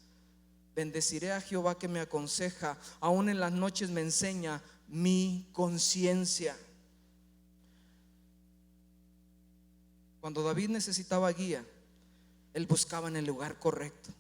bendeciré a Jehová que me aconseja, aún en las noches me enseña mi conciencia. Cuando David necesitaba guía, él buscaba en el lugar correcto,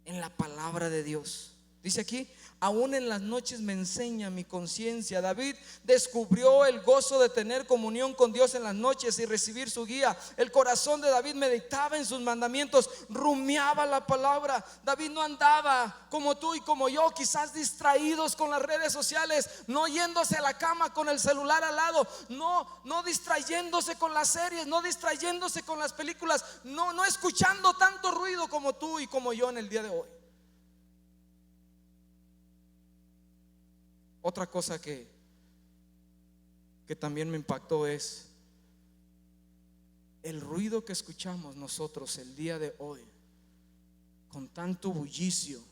en la palabra de Dios. Dice aquí: aún en las noches me enseña mi conciencia. David descubrió el gozo de tener comunión con Dios en las noches y recibir su guía. El corazón de David meditaba en sus mandamientos, rumiaba la palabra. David no andaba como tú y como yo, quizás distraídos con las redes sociales, no yéndose a la cama con el celular al lado, no distrayéndose con las series, no distrayéndose con las películas, no escuchando tanto ruido como tú y como yo en el día de hoy. Otra cosa que también me impactó es el ruido que escuchamos nosotros el día de hoy, con tanto bullicio,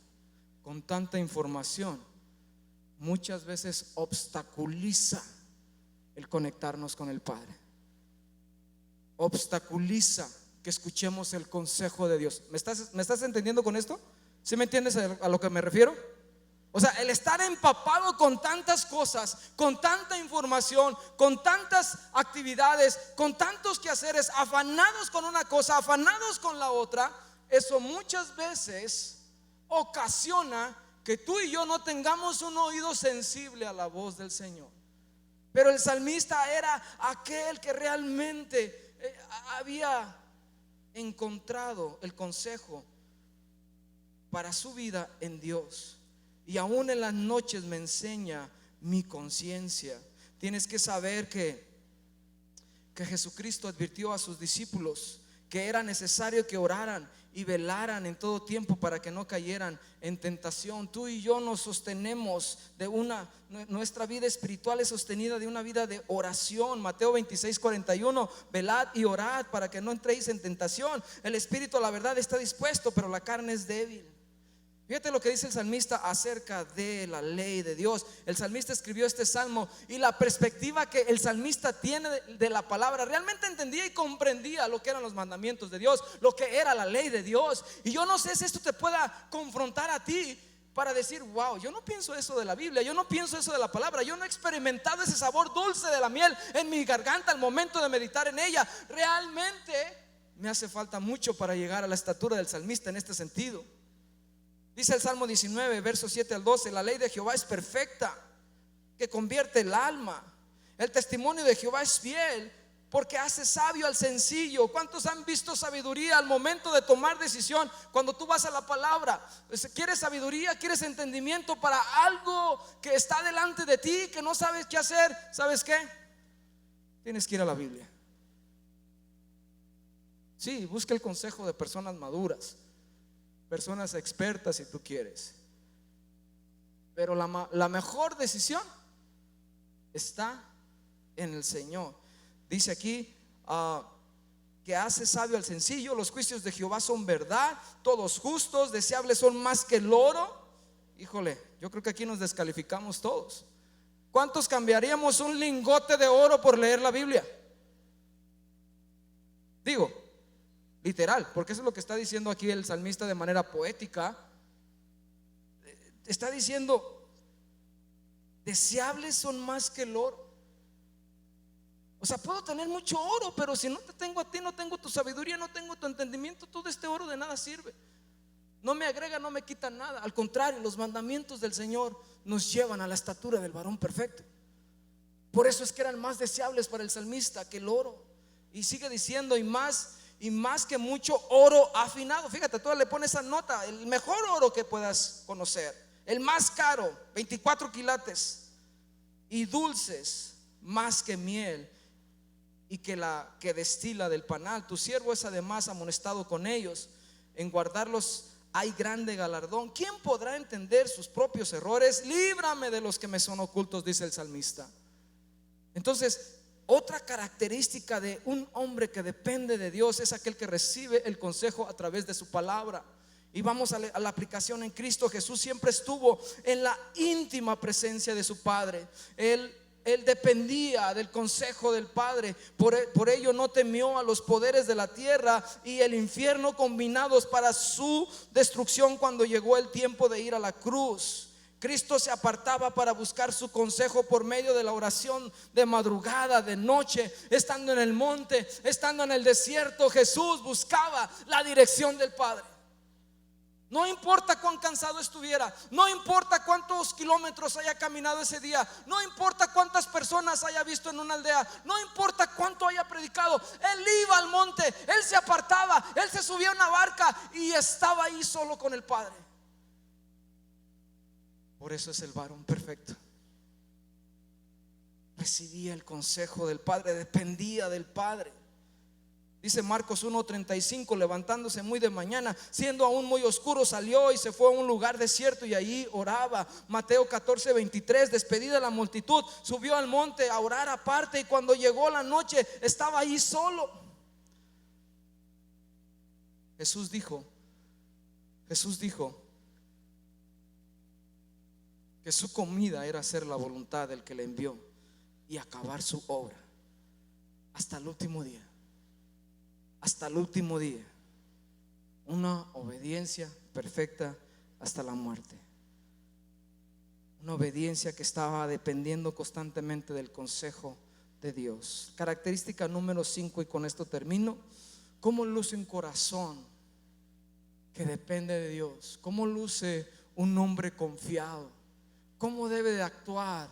con tanta información. Muchas veces obstaculiza el conectarnos con el Padre, obstaculiza que escuchemos el consejo de Dios. ¿Me estás entendiendo con esto? ¿Sí me entiendes a lo que me refiero? O sea, el estar empapado con tantas cosas, con tanta información, con tantas actividades, con tantos quehaceres, afanados con una cosa, afanados con la otra, eso muchas veces ocasiona que tú y yo no tengamos un oído sensible a la voz del Señor. Pero el salmista era aquel que realmente había encontrado el consejo para su vida en Dios. Y aún en las noches me enseña mi conciencia. Tienes que saber que Jesucristo advirtió a sus discípulos que era necesario que oraran y velaran en todo tiempo para que no cayeran en tentación. Tú y yo nos sostenemos nuestra vida espiritual es sostenida de una vida de oración. Mateo 26:41: velad y orad para que no entréis en tentación. El espíritu a la verdad está dispuesto, pero la carne es débil. Fíjate lo que dice el salmista acerca de la ley de Dios. El salmista escribió este salmo y la perspectiva que el salmista tiene de la palabra, realmente entendía y comprendía lo que eran los mandamientos de Dios, lo que era la ley de Dios. Y yo no sé si esto te pueda confrontar a ti para decir: wow, yo no pienso eso de la Biblia, yo no pienso eso de la palabra, yo no he experimentado ese sabor dulce de la miel en mi garganta al momento de meditar en ella. Realmente me hace falta mucho para llegar a la estatura del salmista en este sentido. Dice el Salmo 19, versos 7 al 12: la ley de Jehová es perfecta, que convierte el alma. El testimonio de Jehová es fiel, porque hace sabio al sencillo. ¿Cuántos han visto sabiduría al momento de tomar decisión? Cuando tú vas a la palabra, ¿quieres sabiduría? ¿Quieres entendimiento para algo que está delante de ti, que no sabes qué hacer? ¿Sabes qué? Tienes que ir a la Biblia. Sí, busca el consejo de personas maduras, personas expertas si tú quieres. Pero la mejor decisión está en el Señor. Dice aquí que hace sabio al sencillo. Los juicios de Jehová son verdad, todos justos, deseables son más que el oro. Híjole, yo creo que aquí nos descalificamos todos. ¿Cuántos cambiaríamos un lingote de oro por leer la Biblia? Digo, literal, porque eso es lo que está diciendo aquí el salmista de manera poética. Está diciendo, deseables son más que el oro. O sea, puedo tener mucho oro, pero si no te tengo a ti, no tengo tu sabiduría, no tengo tu entendimiento, todo este oro de nada sirve. No me agrega, no me quita nada. Al contrario, los mandamientos del Señor nos llevan a la estatura del varón perfecto. Por eso es que eran más deseables para el salmista que el oro. Y sigue diciendo, y más que mucho oro afinado. Fíjate, tú le pones esa nota, el mejor oro que puedas conocer, el más caro, 24 quilates, y dulces más que miel, y que la que destila del panal. Tu siervo es además amonestado con ellos, en guardarlos hay grande galardón. ¿Quién podrá entender sus propios errores? Líbrame de los que me son ocultos, dice el salmista. Entonces, otra característica de un hombre que depende de Dios es aquel que recibe el consejo a través de su palabra. Y vamos a la aplicación en Cristo. Jesús siempre estuvo en la íntima presencia de su Padre. Él dependía del consejo del Padre. Por ello no temió a los poderes de la tierra y el infierno combinados para su destrucción cuando llegó el tiempo de ir a la cruz. Cristo se apartaba para buscar su consejo por medio de la oración de madrugada, de noche, estando en el monte, estando en el desierto. Jesús buscaba la dirección del Padre. No importa cuán cansado estuviera, no importa cuántos kilómetros haya caminado ese día, no importa cuántas personas haya visto en una aldea, no importa cuánto haya predicado, él iba al monte, él se apartaba, él se subía a una barca y estaba ahí solo con el Padre. Por eso es el varón perfecto. Recibía el consejo del Padre, dependía del Padre. Dice Marcos 1:35, levantándose muy de mañana, siendo aún muy oscuro, salió y se fue a un lugar desierto y allí oraba. Mateo 14:23, despedida la multitud, subió al monte a orar aparte, y cuando llegó la noche estaba ahí solo. Jesús dijo que su comida era hacer la voluntad del que le envió y acabar su obra hasta el último día. Hasta el último día. Una obediencia perfecta hasta la muerte. Una obediencia que estaba dependiendo constantemente del consejo de Dios. Característica número 5, y con esto termino. ¿Cómo luce un corazón que depende de Dios? ¿Cómo luce un hombre confiado? ¿Cómo debe de actuar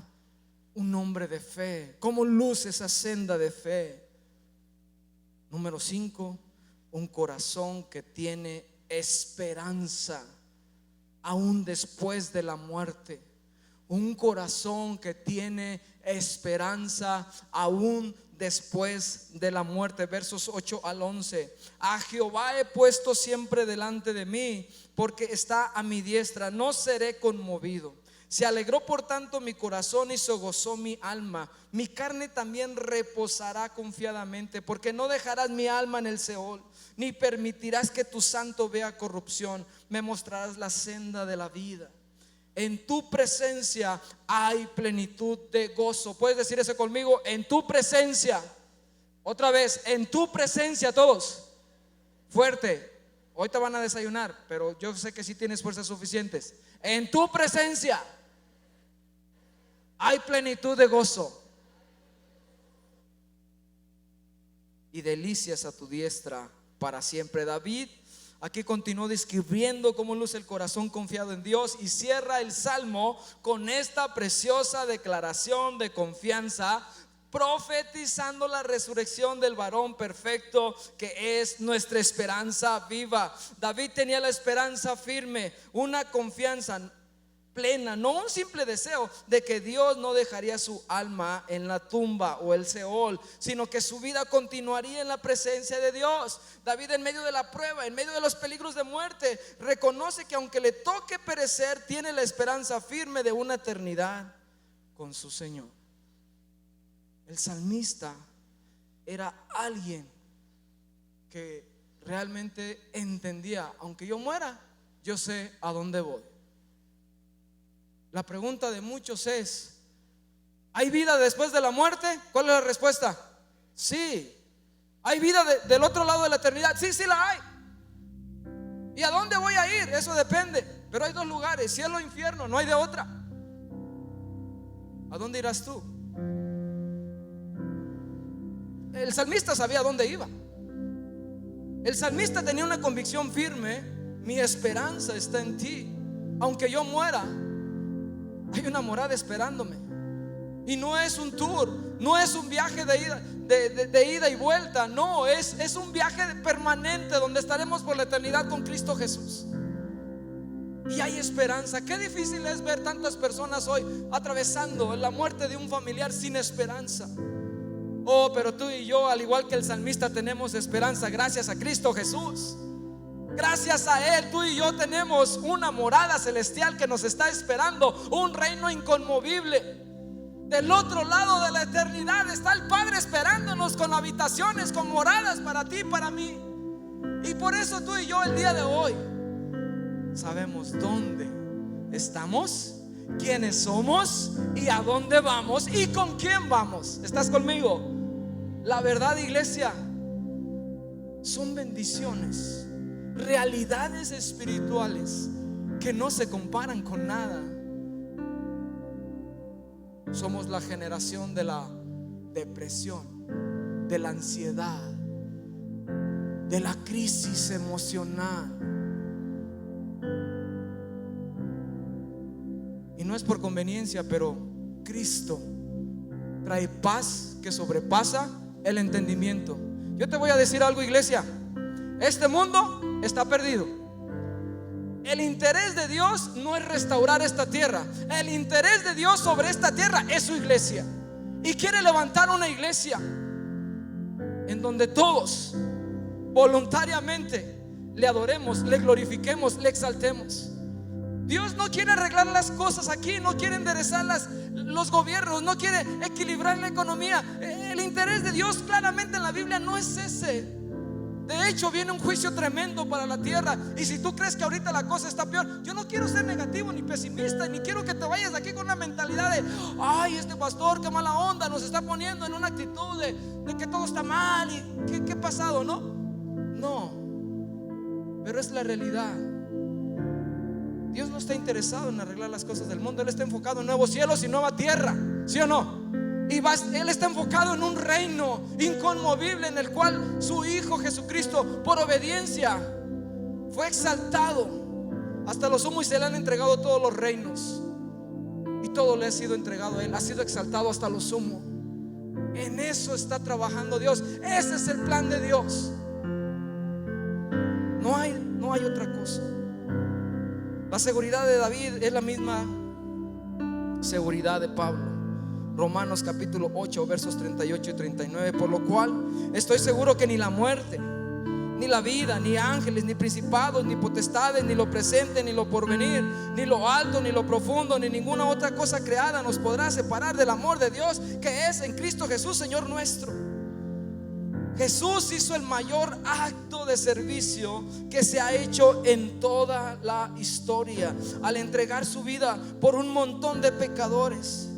un hombre de fe? ¿Cómo luce esa senda de fe? Número 5, un corazón que tiene esperanza aún después de la muerte. Un corazón que tiene esperanza aún después de la muerte. Versos 8 al 11. A Jehová he puesto siempre delante de mí, porque está a mi diestra, no seré conmovido. Se alegró por tanto mi corazón y se gozó mi alma. Mi carne también reposará confiadamente, porque no dejarás mi alma en el Seol, ni permitirás que tu santo vea corrupción. Me mostrarás la senda de la vida. En tu presencia hay plenitud de gozo. ¿Puedes decir eso conmigo? En tu presencia. Otra vez, en tu presencia, todos. Fuerte. Hoy te van a desayunar, pero yo sé que sí tienes fuerzas suficientes. En tu presencia hay plenitud de gozo y delicias a tu diestra para siempre. David aquí continuó describiendo cómo luce el corazón confiado en Dios, y cierra el salmo con esta preciosa declaración de confianza profetizando la resurrección del varón perfecto, que es nuestra esperanza viva. David tenía la esperanza firme, una confianza plena, no un simple deseo de que Dios no dejaría su alma en la tumba o el Seol, sino que su vida continuaría en la presencia de Dios. David, en medio de la prueba, en medio de los peligros de muerte, reconoce que aunque le toque perecer, tiene la esperanza firme de una eternidad con su Señor. El salmista era alguien que realmente entendía: aunque yo muera, yo sé a dónde voy. La pregunta de muchos es: ¿hay vida después de la muerte? ¿Cuál es la respuesta? Sí. ¿Hay vida del otro lado de la eternidad? Sí, sí la hay. ¿Y a dónde voy a ir? Eso depende. Pero hay dos lugares: cielo e infierno, no hay de otra. ¿A dónde irás tú? El salmista sabía a dónde iba. El salmista tenía una convicción firme: mi esperanza está en ti. Aunque yo muera, hay una morada esperándome. Y no es un tour, no es un viaje de ida y vuelta. No, es un viaje permanente donde estaremos por la eternidad con Cristo Jesús. Y hay esperanza. Qué difícil es ver tantas personas hoy atravesando la muerte de un familiar sin esperanza. Oh, pero tú y yo, al igual que el salmista, tenemos esperanza gracias a Cristo Jesús. Gracias a Él, tú y yo tenemos una morada celestial que nos está esperando, un reino inconmovible. Del otro lado de la eternidad está el Padre esperándonos con habitaciones, con moradas para ti y para mí. Y por eso tú y yo el día de hoy sabemos dónde estamos, quiénes somos y a dónde vamos y con quién vamos. ¿Estás conmigo? La verdad, iglesia, son bendiciones, realidades espirituales que no se comparan con nada. Somos la generación de la depresión, de la ansiedad, de la crisis emocional. Y no es por conveniencia, pero Cristo trae paz que sobrepasa el entendimiento. Yo te voy a decir algo, iglesia: este mundo está perdido. El interés de Dios no es restaurar esta tierra. El interés de Dios sobre esta tierra es su iglesia. Y quiere levantar una iglesia en donde todos voluntariamente le adoremos, le glorifiquemos, le exaltemos. Dios no quiere arreglar las cosas aquí, no quiere enderezar los gobiernos, no quiere equilibrar la economía. El interés de Dios claramente en la Biblia no es ese. De hecho, viene un juicio tremendo para la tierra. Y si tú crees que ahorita la cosa está peor, yo no quiero ser negativo ni pesimista, ni quiero que te vayas de aquí con una mentalidad de: ay, este pastor, qué mala onda, nos está poniendo en una actitud de que todo está mal y ¿qué ha pasado? No, pero es la realidad. Dios no está interesado en arreglar las cosas del mundo. Él está enfocado en nuevos cielos y nueva tierra, ¿sí o no? Y Él está enfocado en un reino inconmovible en el cual su Hijo Jesucristo, por obediencia, fue exaltado hasta lo sumo, y se le han entregado todos los reinos. Y todo le ha sido entregado a Él. Ha sido exaltado hasta lo sumo. En eso está trabajando Dios. Ese es el plan de Dios. No hay otra cosa. La seguridad de David es la misma seguridad de Pablo. Romanos capítulo 8 versos 38 y 39: por lo cual estoy seguro que ni la muerte, ni la vida, ni ángeles, ni principados, ni potestades, ni lo presente, ni lo porvenir, ni lo alto, ni lo profundo, ni ninguna otra cosa creada nos podrá separar del amor de Dios que es en Cristo Jesús, Señor nuestro. Jesús hizo el mayor acto de servicio que se ha hecho en toda la historia al entregar su vida por un montón de pecadores.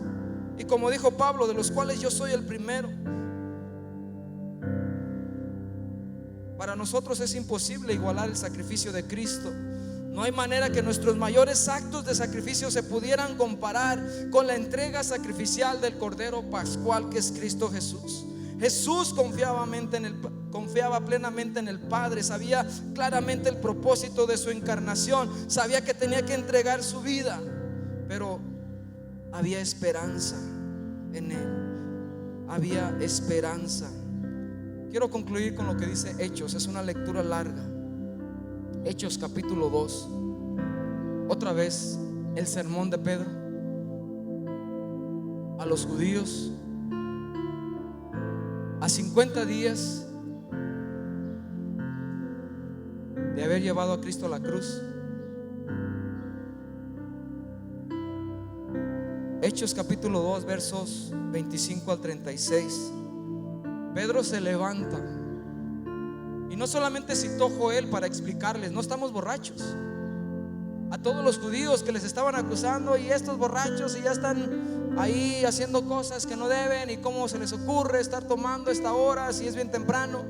Y como dijo Pablo, de los cuales yo soy el primero. Para nosotros es imposible igualar el sacrificio de Cristo. No hay manera que nuestros mayores actos de sacrificio se pudieran comparar con la entrega sacrificial del Cordero Pascual que es Cristo Jesús. Jesús confiaba plenamente en el Padre, sabía claramente el propósito de su encarnación, sabía que tenía que entregar su vida, pero había esperanza en Él. había esperanza. Quiero concluir con lo que dice Hechos, es una lectura larga. Hechos capítulo 2. Otra vez el sermón de Pedro a los judíos a 50 días de haber llevado a Cristo a la cruz. Hechos capítulo 2 versos 25 al 36. Pedro se levanta y no solamente citó Joel para explicarles: no estamos borrachos. A todos los judíos que les estaban acusando, y estos borrachos, y ya están ahí haciendo cosas que no deben, y cómo se les ocurre estar tomando a esta hora si es bien temprano.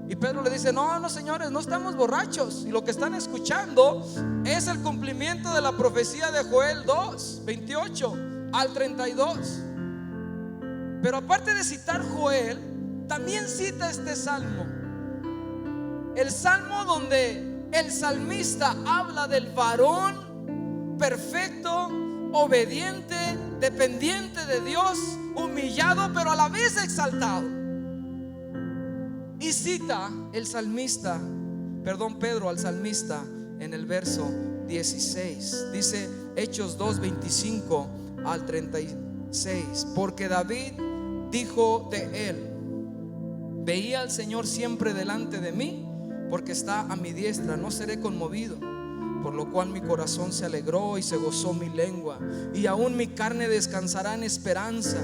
Y Pedro le dice: no, no, señores, no estamos borrachos, y lo que están escuchando es el cumplimiento de la profecía de Joel 2, 28 al 32. Pero aparte de citar Joel, también cita este salmo, el salmo donde el salmista habla del varón perfecto, obediente, dependiente de Dios, humillado pero a la vez exaltado. Y cita el salmista, Pedro al salmista en el verso 16. Dice Hechos 2, 25 al 36: porque David dijo de él: veía al Señor siempre delante de mí, porque está a mi diestra, no seré conmovido. Por lo cual mi corazón se alegró y se gozó mi lengua, y aún mi carne descansará en esperanza.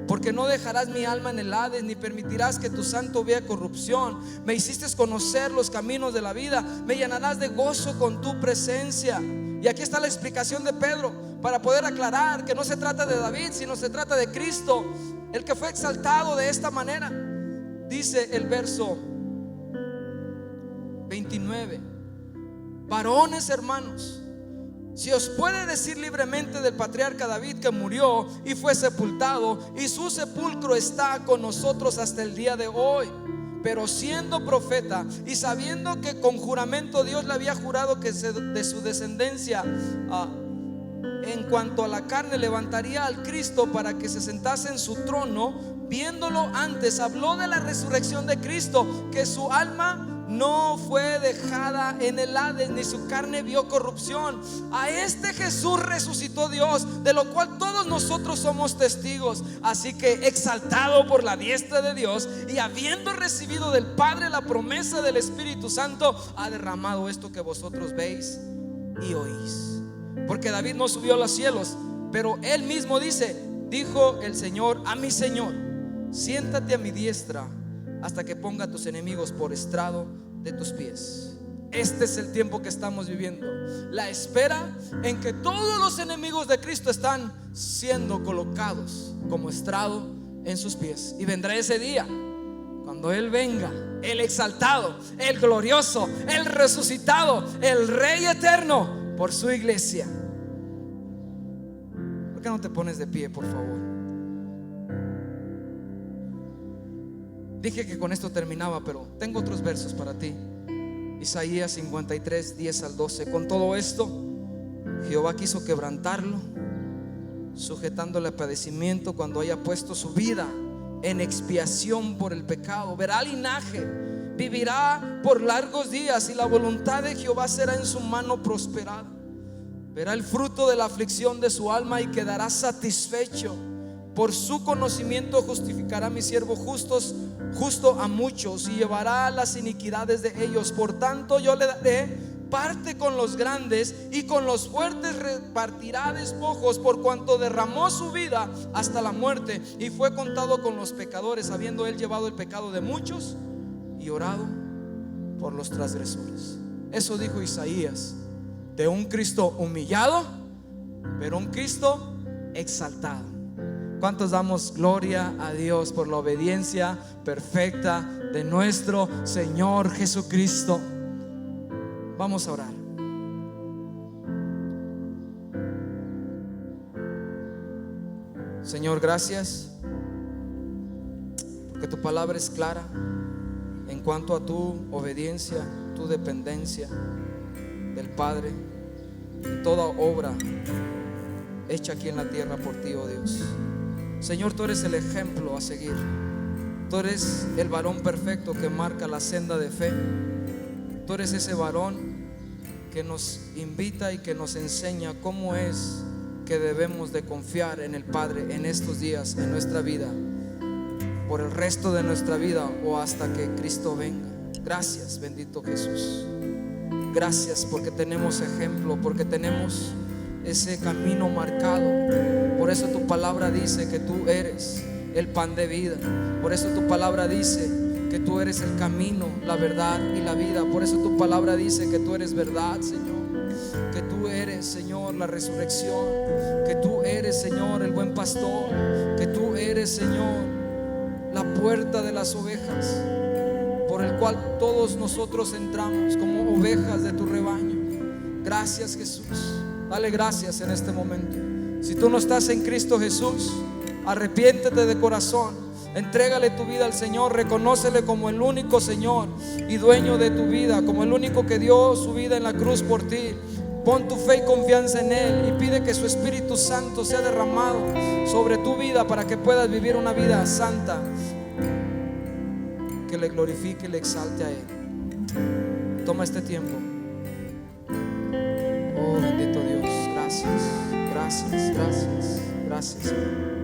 Porque no dejarás mi alma en el Hades, ni permitirás que tu santo vea corrupción. Me hiciste conocer los caminos de la vida, me llenarás de gozo con tu presencia. Y aquí está la explicación de Pedro para poder aclarar que no se trata de David, sino se trata de Cristo, el que fue exaltado de esta manera. Dice el verso 29: varones hermanos, si os puede decir libremente del patriarca David, que murió y fue sepultado, y su sepulcro está con nosotros hasta el día de hoy. Pero siendo profeta y sabiendo que con juramento Dios le había jurado que de su descendencia, en cuanto a la carne, levantaría al Cristo para que se sentase en su trono, viéndolo antes, habló de la resurrección de Cristo, que su alma no fue dejada en el Hades, ni su carne vio corrupción. A este Jesús resucitó Dios, de lo cual todos nosotros somos testigos. Así que, exaltado por la diestra de Dios, y habiendo recibido del Padre la promesa del Espíritu Santo, ha derramado esto que vosotros veis y oís. Porque David no subió a los cielos, pero él mismo dice: dijo el Señor a mi Señor: siéntate a mi diestra hasta que ponga a tus enemigos por estrado de tus pies. Este es el tiempo que estamos viviendo, la espera en que todos los enemigos de Cristo están siendo colocados como estrado en sus pies. Y vendrá ese día cuando Él venga, el exaltado, el glorioso, el resucitado, el Rey eterno, por su iglesia. ¿Por qué no te pones de pie, por favor? Dije que con esto terminaba, pero tengo otros versos para ti. Isaías 53, 10 al 12. Con todo esto, Jehová quiso quebrantarlo, sujetándole a padecimiento cuando haya puesto su vida en expiación por el pecado. Verá linaje, vivirá por largos días, y la voluntad de Jehová será en su mano prosperada. Verá el fruto de la aflicción de su alma y quedará satisfecho. Por su conocimiento justificará a mi siervo justo a muchos, y llevará las iniquidades de ellos. Por tanto, yo le daré parte con los grandes, y con los fuertes repartirá despojos, por cuanto derramó su vida hasta la muerte, y fue contado con los pecadores, habiendo él llevado el pecado de muchos y orado por los transgresores. Eso dijo Isaías de un Cristo humillado, pero un Cristo exaltado. ¿Cuántos damos gloria a Dios por la obediencia perfecta de nuestro Señor Jesucristo? Vamos a orar. Señor, gracias porque tu palabra es clara en cuanto a tu obediencia, tu dependencia del Padre, y toda obra hecha aquí en la tierra por ti, oh Dios. Señor, tú eres el ejemplo a seguir. Tú eres el varón perfecto que marca la senda de fe. Tú eres ese varón que nos invita y que nos enseña cómo es que debemos de confiar en el Padre en estos días, en nuestra vida, por el resto de nuestra vida o hasta que Cristo venga. Gracias, bendito Jesús. Gracias porque tenemos ejemplo, porque tenemos ese camino marcado. Por eso tu palabra dice que tú eres el pan de vida. Por eso tu palabra dice que tú eres el camino, la verdad y la vida. Por eso tu palabra dice que tú eres verdad, Señor. Que tú eres, Señor, la resurrección. Que tú eres, Señor, el buen pastor. Que tú eres, Señor, la puerta de las ovejas, por el cual todos nosotros entramos como ovejas de tu rebaño. Gracias, Jesús. Dale gracias en este momento. Si tú no estás en Cristo Jesús, arrepiéntete de corazón, entrégale tu vida al Señor, reconócele como el único Señor y dueño de tu vida, como el único que dio su vida en la cruz por ti. Pon tu fe y confianza en Él y pide que su Espíritu Santo sea derramado sobre tu vida para que puedas vivir una vida santa, que le glorifique y le exalte a Él. Toma este tiempo. Oh, bendito Dios, gracias, gracias, gracias, gracias, Señor.